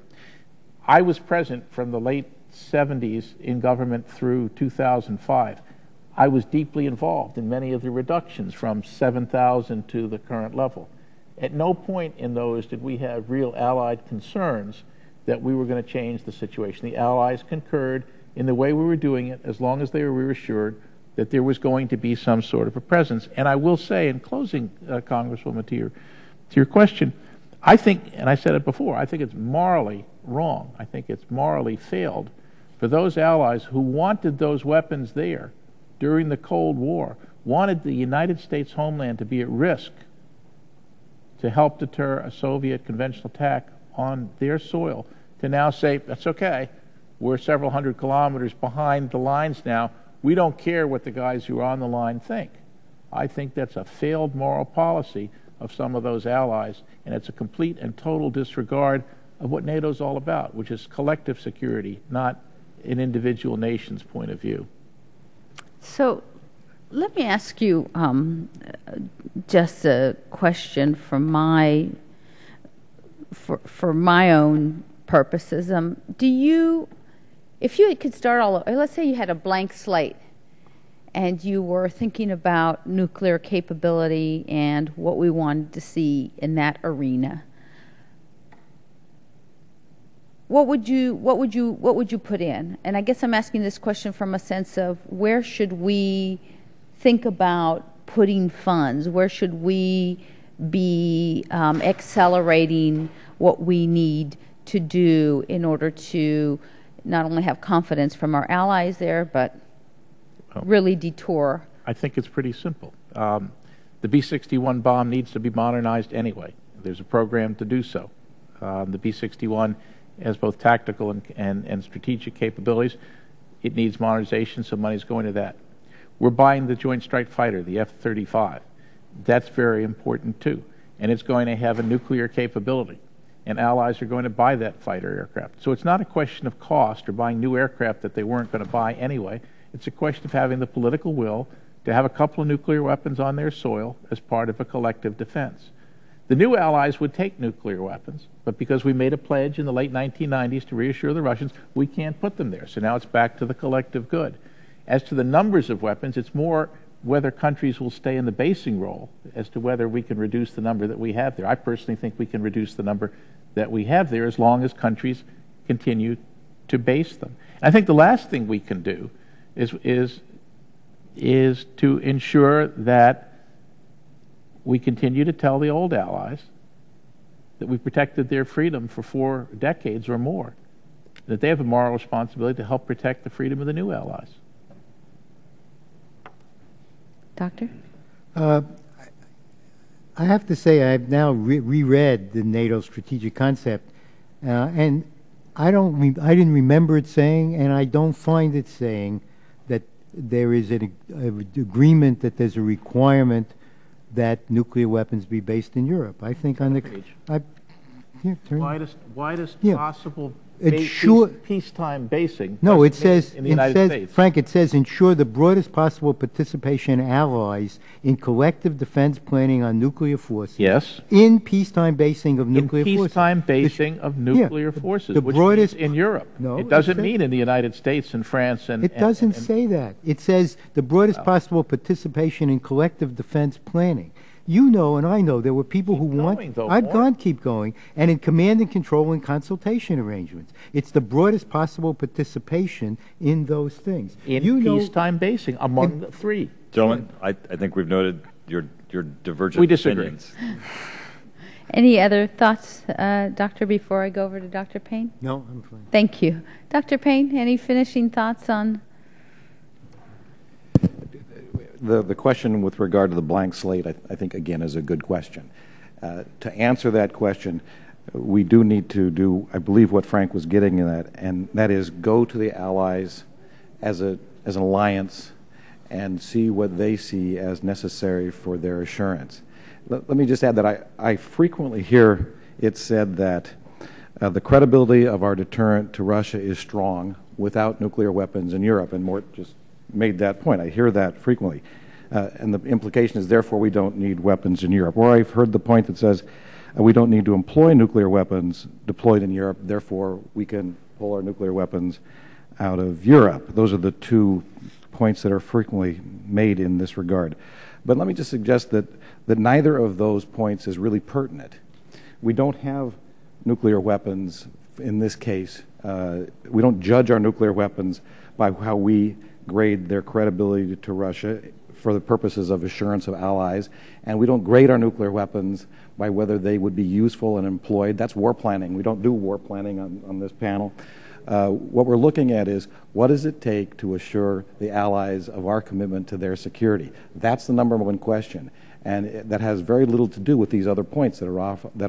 I was present from the late 70s in government through 2005. I was deeply involved in many of the reductions from 7,000 to the current level. At no point in those did we have real Allied concerns that we were going to change the situation. The Allies concurred in the way we were doing it as long as they were reassured that there was going to be some sort of a presence. And I will say, in closing, Congresswoman, to your question, I think, and I said it before, I think it's morally wrong. I think it's morally failed for those allies who wanted those weapons there during the Cold War, wanted the United States homeland to be at risk to help deter a Soviet conventional attack on their soil, to now say, that's okay, we're several hundred kilometers behind the lines now, we don't care what the guys who are on the line think. I think that's a failed moral policy of some of those allies, and it's a complete and total disregard of what NATO's all about, which is collective security, not an individual nation's point of view. So let me ask you just a question for my own purposes. Do you, if you could start all over, let's say you had a blank slate and you were thinking about nuclear capability and what we wanted to see in that arena, what would you put in? And I guess I'm asking this question from a sense of where should we think about putting funds? Where should we be accelerating what we need to do in order to not only have confidence from our allies there, but really detour? I think it's pretty simple. The B-61 bomb needs to be modernized anyway. There's a program to do so. The B-61 has both tactical and strategic capabilities. It needs modernization, so money's going to that. We're buying the Joint Strike Fighter, the F-35. That's very important too. And it's going to have a nuclear capability. And allies are going to buy that fighter aircraft. So it's not a question of cost or buying new aircraft that they weren't going to buy anyway. It's a question of having the political will to have a couple of nuclear weapons on their soil as part of a collective defense. The new allies would take nuclear weapons, but because we made a pledge in the late 1990s to reassure the Russians, we can't put them there. So now it's back to the collective good. As to the numbers of weapons, it's more whether countries will stay in the basing role as to whether we can reduce the number that we have there. I personally think we can reduce the number that we have there as long as countries continue to base them. And I think the last thing we can do is to ensure that we continue to tell the old allies that we protected their freedom for 4 decades or more, that they have a moral responsibility to help protect the freedom of the new allies. Doctor? I have to say I've now reread the NATO strategic concept, and I didn't remember it saying, and I don't find it saying that there is an agreement that there's a requirement that nuclear weapons be based in Europe. I think on the widest Yeah. possible peacetime basing. No, it says, in the United States. Frank, it says ensure the broadest possible participation of allies in collective defense planning on nuclear forces. Yes. In peacetime basing of nuclear forces. In peacetime basing of nuclear forces, which means in Europe. No, it doesn't mean in the United States and France and... It doesn't say that. It says the broadest possible participation in collective defense planning. You know, and I know, there were people who want... Keep going. And in command and control and consultation arrangements. It's the broadest possible participation in those things. In peacetime basing, among the three. Gentlemen, I think we've noted your divergent We disagree. opinions. Any other thoughts, Doctor, before I go over to Dr. Payne? No, I'm fine. Thank you. Dr. Payne, any finishing thoughts on... The question with regard to the blank slate, I think, again, is a good question. To answer that question, we do need to do, I believe, what Frank was getting at, and that is go to the allies as an alliance and see what they see as necessary for their assurance. Let me just add that I frequently hear it said that the credibility of our deterrent to Russia is strong without nuclear weapons in Europe, and Mort just made that point. I hear that frequently. And the implication is, therefore, we don't need weapons in Europe. Or I've heard the point that says we don't need to employ nuclear weapons deployed in Europe, therefore we can pull our nuclear weapons out of Europe. Those are the two points that are frequently made in this regard. But let me just suggest that neither of those points is really pertinent. We don't have nuclear weapons in this case. We don't judge our nuclear weapons by how we grade their credibility to Russia for the purposes of assurance of allies, and we don't grade our nuclear weapons by whether they would be useful and employed. That's war planning. We don't do war planning on this panel. What we're looking at is, what does it take to assure the allies of our commitment to their security? That's the number one question, and that has very little to do with these other points that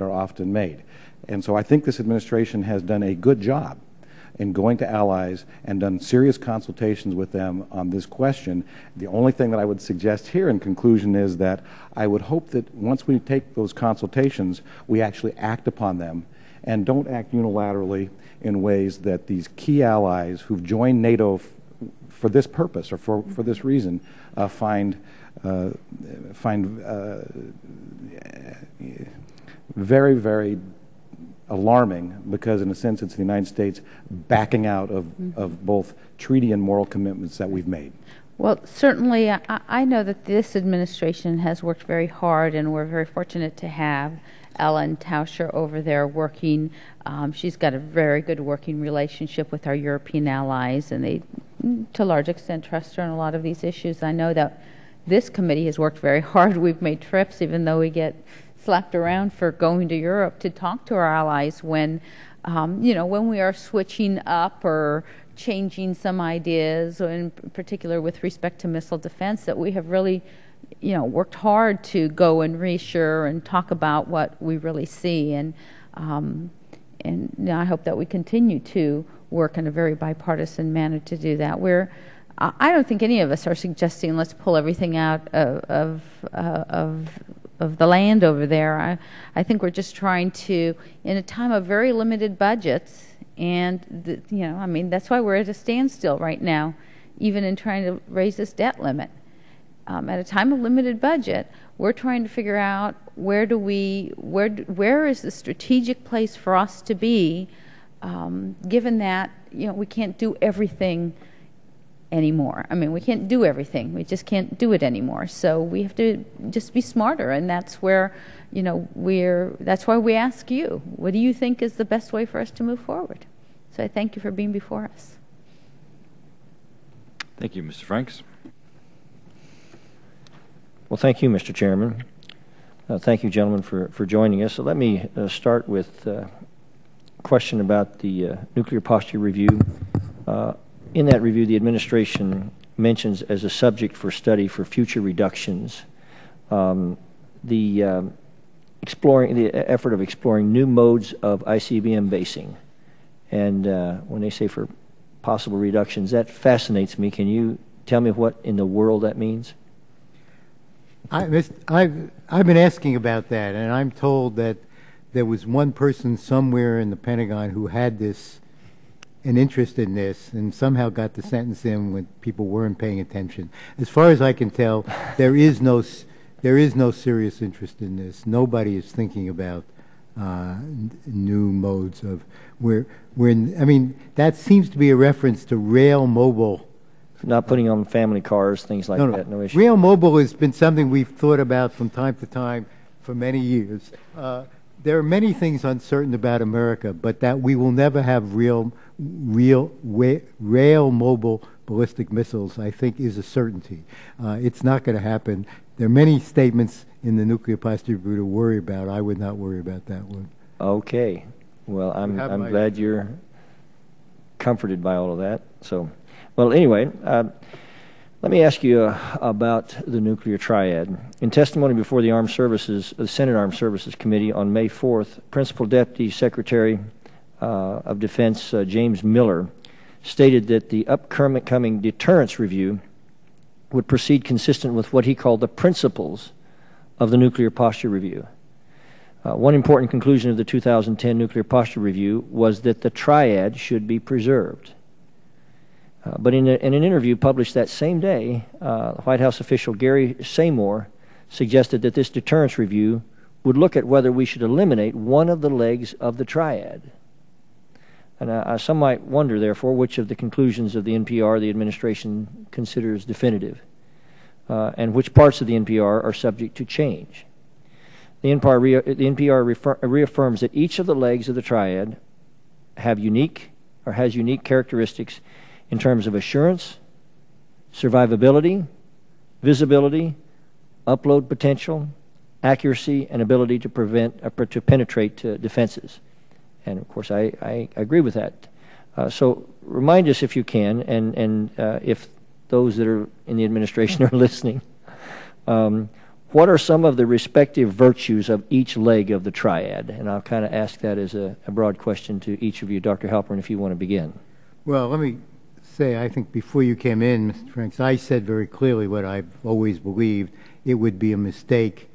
are often made. And so I think this administration has done a good job in going to allies and done serious consultations with them on this question. The only thing that I would suggest here in conclusion is that I would hope that once we take those consultations, we actually act upon them and don't act unilaterally in ways that these key allies who've joined NATO for this purpose or for this reason find very, very alarming, because in a sense it's the United States backing out of both treaty and moral commitments that we've made. Well, certainly I know that this administration has worked very hard, and we're very fortunate to have Ellen Tauscher over there working. She's got a very good working relationship with our European allies, and they, to a large extent, trust her on a lot of these issues. I know that this committee has worked very hard. We've made trips, even though we get slapped around for going to Europe, to talk to our allies when, when we are switching up or changing some ideas, in particular with respect to missile defense, that we have really, worked hard to go and reassure and talk about what we really see. And I hope that we continue to work in a very bipartisan manner to do that. I don't think any of us are suggesting let's pull everything out of the land over there. I think we're just trying to, in a time of very limited budgets, and that's why we're at a standstill right now, even in trying to raise this debt limit. At a time of limited budget, we're trying to figure out where is the strategic place for us to be, given that we can't do everything anymore. I mean, we can't do everything. We just can't do it anymore. So we have to just be smarter, and that's where that's why we ask you, what do you think is the best way for us to move forward? So I thank you for being before us. Thank you, Mr. Franks. Well, thank you, Mr. Chairman. Thank you, gentlemen, for joining us. So let me start with a question about the nuclear posture review. In that review, the administration mentions as a subject for study for future reductions the effort of exploring new modes of ICBM basing. And when they say for possible reductions, that fascinates me. Can you tell me what in the world that means? I've been asking about that, and I'm told that there was one person somewhere in the Pentagon who had an interest in this, and somehow got the sentence in when people weren't paying attention. As far as I can tell, there is no serious interest in this. Nobody is thinking about new modes of I mean, that seems to be a reference to rail mobile. Not putting on family cars, things like that, no issue. Rail mobile has been something we've thought about from time to time for many years. There are many things uncertain about America, but that we will never have rail mobile ballistic missiles, I think, is a certainty. It's not going to happen. There are many statements in the nuclear posture review to worry about. I would not worry about that one. Okay. Well, I'm glad you're comforted by all of that. So, well, anyway, let me ask you about the nuclear triad. In testimony before the Senate Armed Services Committee on May 4th, Principal Deputy Secretary of Defense James Miller stated that the upcoming deterrence review would proceed consistent with what he called the principles of the nuclear posture review. One important conclusion of the 2010 nuclear posture review was that the triad should be preserved. But in an interview published that same day, White House official Gary Seymour suggested that this deterrence review would look at whether we should eliminate one of the legs of the triad. And some might wonder, therefore, which of the conclusions of the NPR the administration considers definitive, and which parts of the NPR are subject to change. The NPR reaffirms that each of the legs of the triad has unique characteristics in terms of assurance, survivability, visibility, upload potential, accuracy, and ability to penetrate defenses. And of course, I agree with that. So remind us, if you can, and if those that are in the administration are listening, what are some of the respective virtues of each leg of the triad? And I'll kind of ask that as a broad question to each of you. Dr. Halpern, if you want to begin. Well, let me say, I think before you came in, Mr. Franks, I said very clearly what I've always believed. It would be a mistake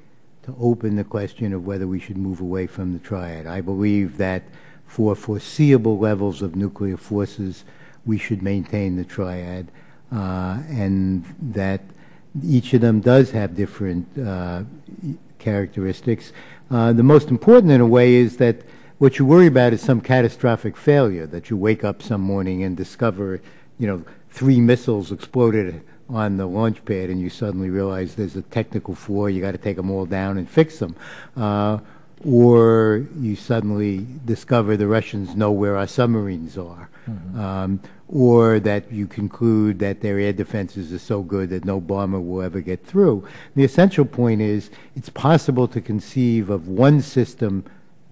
to open the question of whether we should move away from the triad. I believe that for foreseeable levels of nuclear forces, we should maintain the triad, and that each of them does have different characteristics. The most important, in a way, is that what you worry about is some catastrophic failure, that you wake up some morning and discover, 3 missiles exploded on the launch pad, and you suddenly realize there's a technical flaw, you got to take them all down and fix them. Or you suddenly discover the Russians know where our submarines are. Mm-hmm. Or that you conclude that their air defenses are so good that no bomber will ever get through. The essential point is it's possible to conceive of one system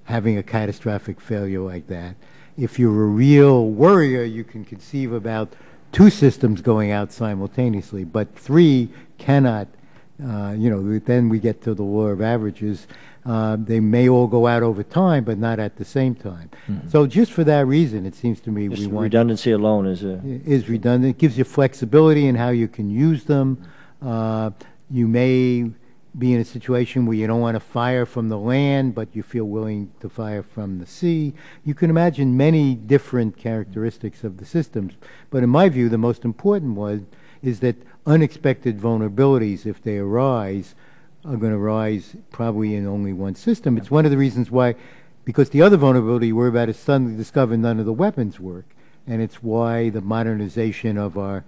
having a catastrophic failure like that. If you're a real worrier, you can conceive about 2 systems going out simultaneously, but 3 cannot. Then we get to the law of averages. They may all go out over time, but not at the same time. Mm-hmm. So just for that reason, it seems to me we want redundancy alone is redundant. It gives you flexibility in how you can use them. You may be in a situation where you don't want to fire from the land, but you feel willing to fire from the sea. You can imagine many different characteristics of the systems. But in my view, the most important one is that unexpected vulnerabilities, if they arise, are going to rise probably in only one system. It's one of the reasons why, because the other vulnerability we're about is suddenly discover none of the weapons work. And it's why the modernization of our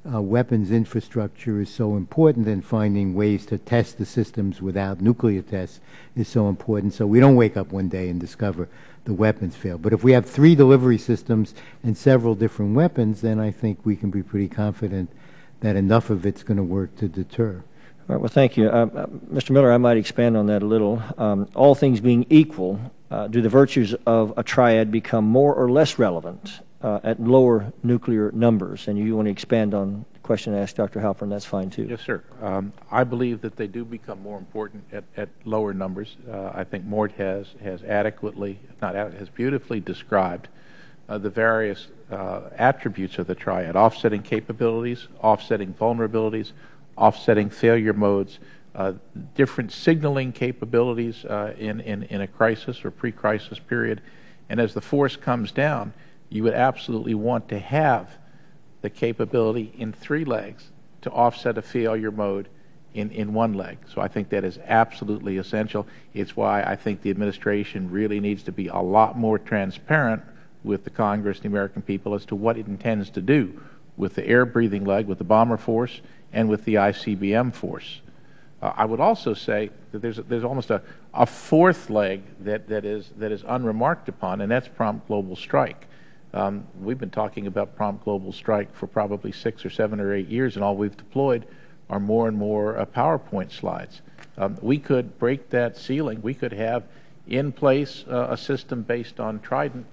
weapons infrastructure is so important, and finding ways to test the systems without nuclear tests is so important, so we don't wake up one day and discover the weapons fail. But if we have 3 delivery systems and several different weapons, then I think we can be pretty confident that enough of it's going to work to deter. All right, well, thank you. Mr. Miller, I might expand on that a little. All things being equal, do the virtues of a triad become more or less relevant at lower nuclear numbers? And you want to expand on the question I asked Dr. Halpern, that's fine too. Yes, sir. I believe that they do become more important at lower numbers. I think Mort has adequately, has beautifully described the various attributes of the triad: offsetting capabilities, offsetting vulnerabilities, offsetting failure modes, different signaling capabilities in a crisis or pre-crisis period. And as the force comes down, you would absolutely want to have the capability in 3 legs to offset a failure mode in 1 leg. So I think that is absolutely essential. It's why I think the administration really needs to be a lot more transparent with the Congress and the American people as to what it intends to do with the air-breathing leg, with the bomber force, and with the ICBM force. I would also say that there's almost a 4th leg that is unremarked upon, and that's prompt global strike. We've been talking about prompt global strike for probably 6 or 7 or 8 years, and all we've deployed are more and more PowerPoint slides. We could break that ceiling. We could have in place a system based on Trident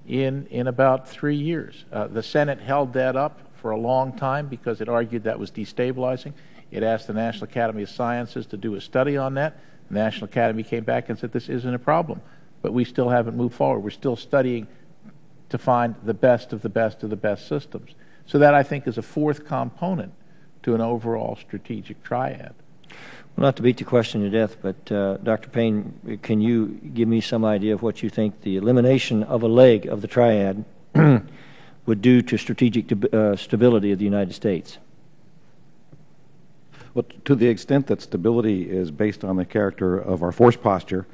in about 3 years. The Senate held that up for a long time because it argued that was destabilizing. It asked the National Academy of Sciences to do a study on that. The National Academy came back and said this isn't a problem, but we still haven't moved forward. We're still studying to find the best of the best of the best systems. So that, I think, is a 4th component to an overall strategic triad. Well, not to beat the question to death, but Dr. Payne, can you give me some idea of what you think the elimination of a leg of the triad would do to strategic stability of the United States? Well, to the extent that stability is based on the character of our force posture,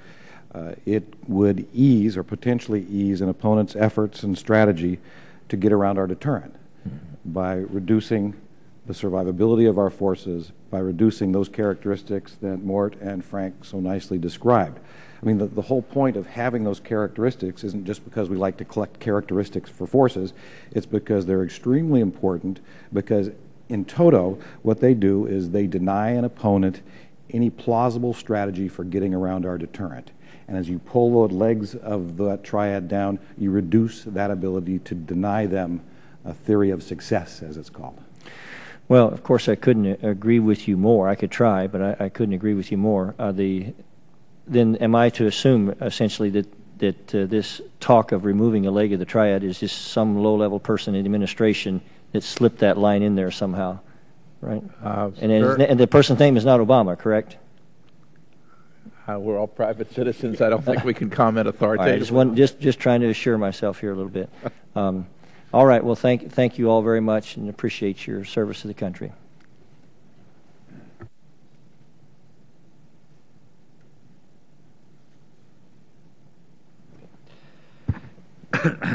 it would ease or potentially ease an opponent's efforts and strategy to get around our deterrent by reducing the survivability of our forces, by reducing those characteristics that Mort and Frank so nicely described. I mean, the whole point of having those characteristics isn't just because we like to collect characteristics for forces. It's because they're extremely important, because in toto, what they do is they deny an opponent any plausible strategy for getting around our deterrent. And as you pull the legs of that triad down, you reduce that ability to deny them a theory of success, as it's called. Well, of course, I couldn't agree with you more. I could try, but I couldn't agree with you more. Then am I to assume, essentially, that this talk of removing a leg of the triad is just some low-level person in the administration that slipped that line in there somehow, right? And the person's name is not Obama, correct? We're all private citizens. I don't think we can comment authoritatively. All right, just trying to assure myself here a little bit. All right, well, thank you all very much, and appreciate your service to the country.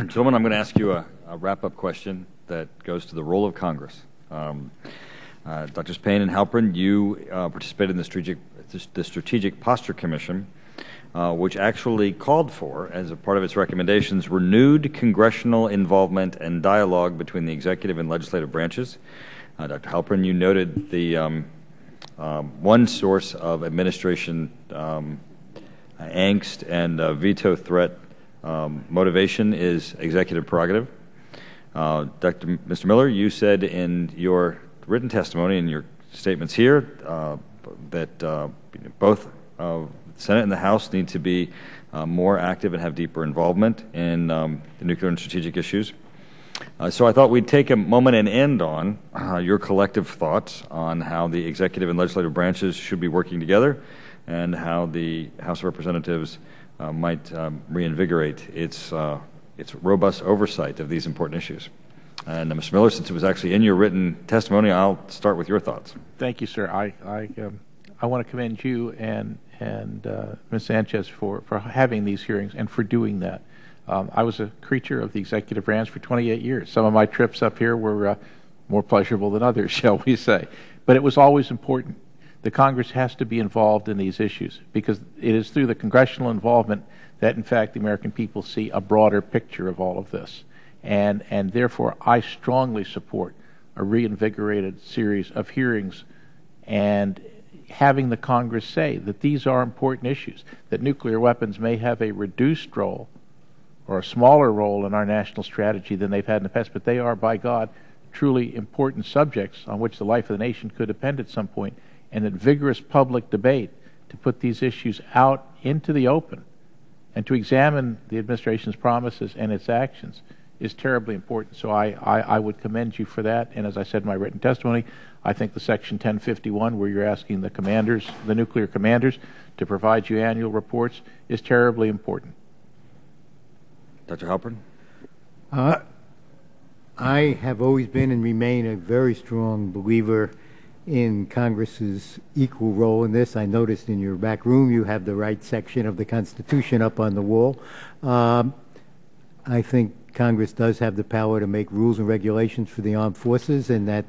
Gentlemen, I'm going to ask you a wrap-up question that goes to the role of Congress. Drs. Payne and Halpern, you participated in the Strategic Posture Commission, which actually called for, as a part of its recommendations, renewed congressional involvement and dialogue between the executive and legislative branches. Dr. Halpern, you noted the one source of administration angst and veto threat motivation is executive prerogative. Mr. Miller, you said in your written testimony and your statements here that both the Senate and the House need to be more active and have deeper involvement in the nuclear and strategic issues. So I thought we'd take a moment and end on your collective thoughts on how the executive and legislative branches should be working together and how the House of Representatives might reinvigorate its robust oversight of these important issues. And Mr. Miller, since it was actually in your written testimony, I'll start with your thoughts. Thank you, sir. I want to commend you and Ms. Sanchez for having these hearings and for doing that. I was a creature of the executive branch for 28 years. Some of my trips up here were more pleasurable than others, shall we say. But it was always important. The Congress has to be involved in these issues because it is through the congressional involvement that, in fact, the American people see a broader picture of all of this. And therefore, I strongly support a reinvigorated series of hearings and having the Congress say that these are important issues, that nuclear weapons may have a reduced role or a smaller role in our national strategy than they've had in the past, but they are, by God, truly important subjects on which the life of the nation could depend at some point, and that vigorous public debate to put these issues out into the open and to examine the administration's promises and its actions is terribly important. So I would commend you for that. And as I said in my written testimony, I think the Section 1051, where you're asking the commanders, the nuclear commanders, to provide you annual reports, is terribly important. Dr. Halpern? I have always been and remain a very strong believer in Congress's equal role in this. I noticed in your back room you have the right section of the Constitution up on the wall. I think Congress does have the power to make rules and regulations for the armed forces, and that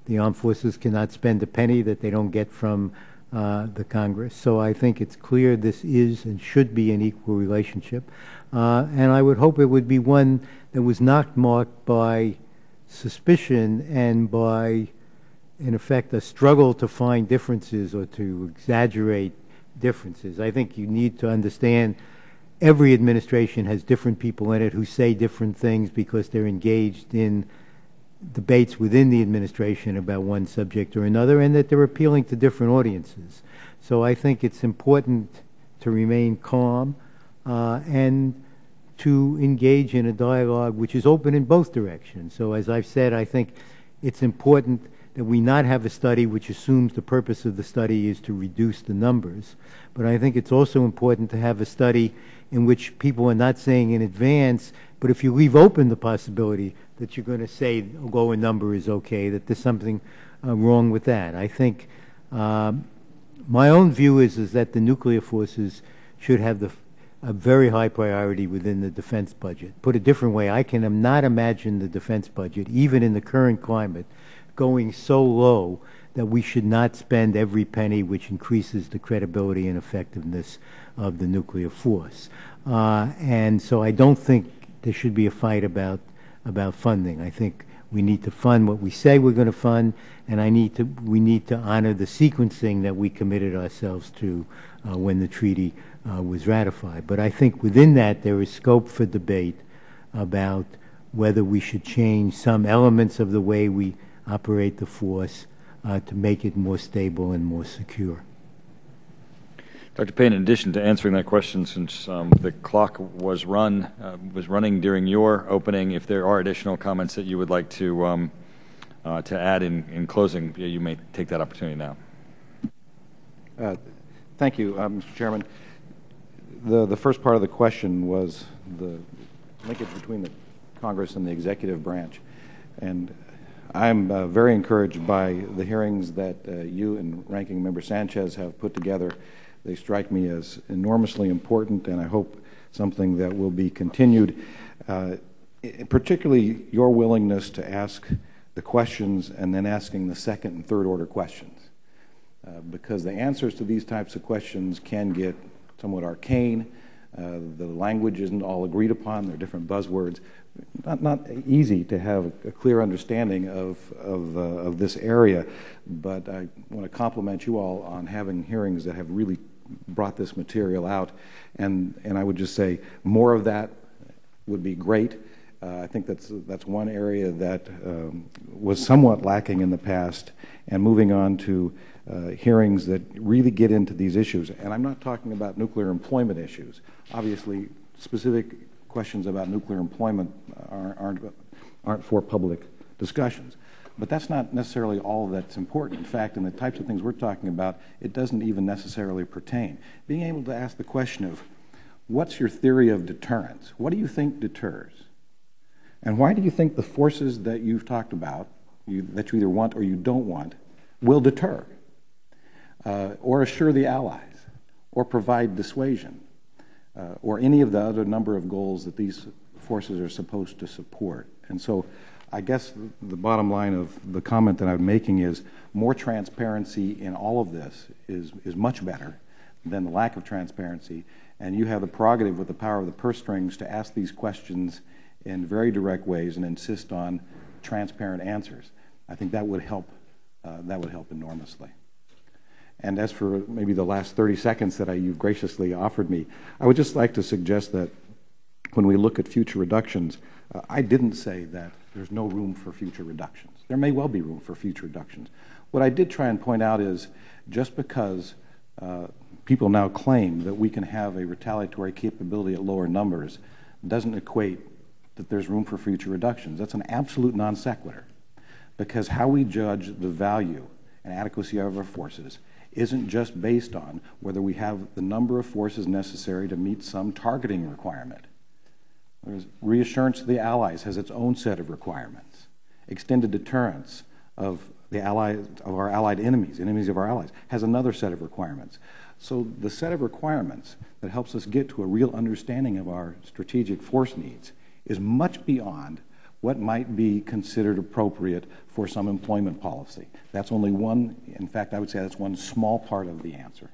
the armed forces cannot spend a penny that they don't get from the Congress. So I think it's clear this is and should be an equal relationship. And I would hope it would be one that was not marked by suspicion and by, in effect, a struggle to find differences or to exaggerate differences. I think you need to understand every administration has different people in it who say different things because they're engaged in debates within the administration about one subject or another, and that they're appealing to different audiences. So I think it's important to remain calm and to engage in a dialogue which is open in both directions. So as I've said, I think it's important that we not have a study which assumes the purpose of the study is to reduce the numbers. But I think it's also important to have a study in which people are not saying in advance, but if you leave open the possibility that you're going to say a lower number is okay, that there's something wrong with that. I think my own view is that the nuclear forces should have a very high priority within the defense budget. Put a different way, I cannot imagine the defense budget, even in the current climate, going so low that we should not spend every penny which increases the credibility and effectiveness of the nuclear force. And so I don't think there should be a fight about funding. I think we need to fund what we say we're going to fund, and we need to honor the sequencing that we committed ourselves to when the treaty was ratified. But I think within that there is scope for debate about whether we should change some elements of the way we operate the force to make it more stable and more secure. Dr. Payne, in addition to answering that question, since the clock was running during your opening, if there are additional comments that you would like to add in closing, you may take that opportunity now. Thank you, Mr. Chairman. The first part of the question was the linkage between the Congress and the executive branch, and I'm very encouraged by the hearings that you and Ranking Member Sanchez have put together. They strike me as enormously important, and I hope something that will be continued, particularly your willingness to ask the questions and then asking the second and third order questions, because the answers to these types of questions can get somewhat arcane. The language isn't all agreed upon. There are different buzzwords. Not easy to have a clear understanding of this area, but I want to compliment you all on having hearings that have really brought this material out, and I would just say more of that would be great. I think that's one area that was somewhat lacking in the past, and moving on to hearings that really get into these issues. And I'm not talking about nuclear employment issues. Obviously, specific questions about nuclear employment aren't for public discussions. But that's not necessarily all that's important. In fact, in the types of things we're talking about, it doesn't even necessarily pertain. Being able to ask the question of, what's your theory of deterrence? What do you think deters? And why do you think the forces that you've talked about, that you either want or you don't want, will deter? or assure the allies, or provide dissuasion, or any of the other number of goals that these forces are supposed to support. And so I guess the bottom line of the comment that I'm making is more transparency in all of this is much better than the lack of transparency. And you have the prerogative with the power of the purse strings to ask these questions in very direct ways and insist on transparent answers. I think that would help enormously. And as for maybe the last 30 seconds that you've graciously offered me, I would just like to suggest that when we look at future reductions, I didn't say that there's no room for future reductions. There may well be room for future reductions. What I did try and point out is just because people now claim that we can have a retaliatory capability at lower numbers doesn't equate that there's room for future reductions. That's an absolute non sequitur, because how we judge the value and adequacy of our forces isn't just based on whether we have the number of forces necessary to meet some targeting requirement. There's reassurance to the allies has its own set of requirements. Extended deterrence of the allies, of our allied enemies of our allies, has another set of requirements. So the set of requirements that helps us get to a real understanding of our strategic force needs is much beyond what might be considered appropriate for some employment policy. That's only one, in fact, I would say that's one small part of the answer.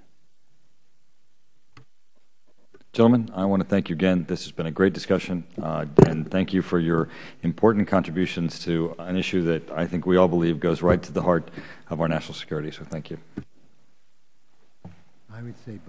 Gentlemen, I want to thank you again. This has been a great discussion, and thank you for your important contributions to an issue that I think we all believe goes right to the heart of our national security. So thank you. I would say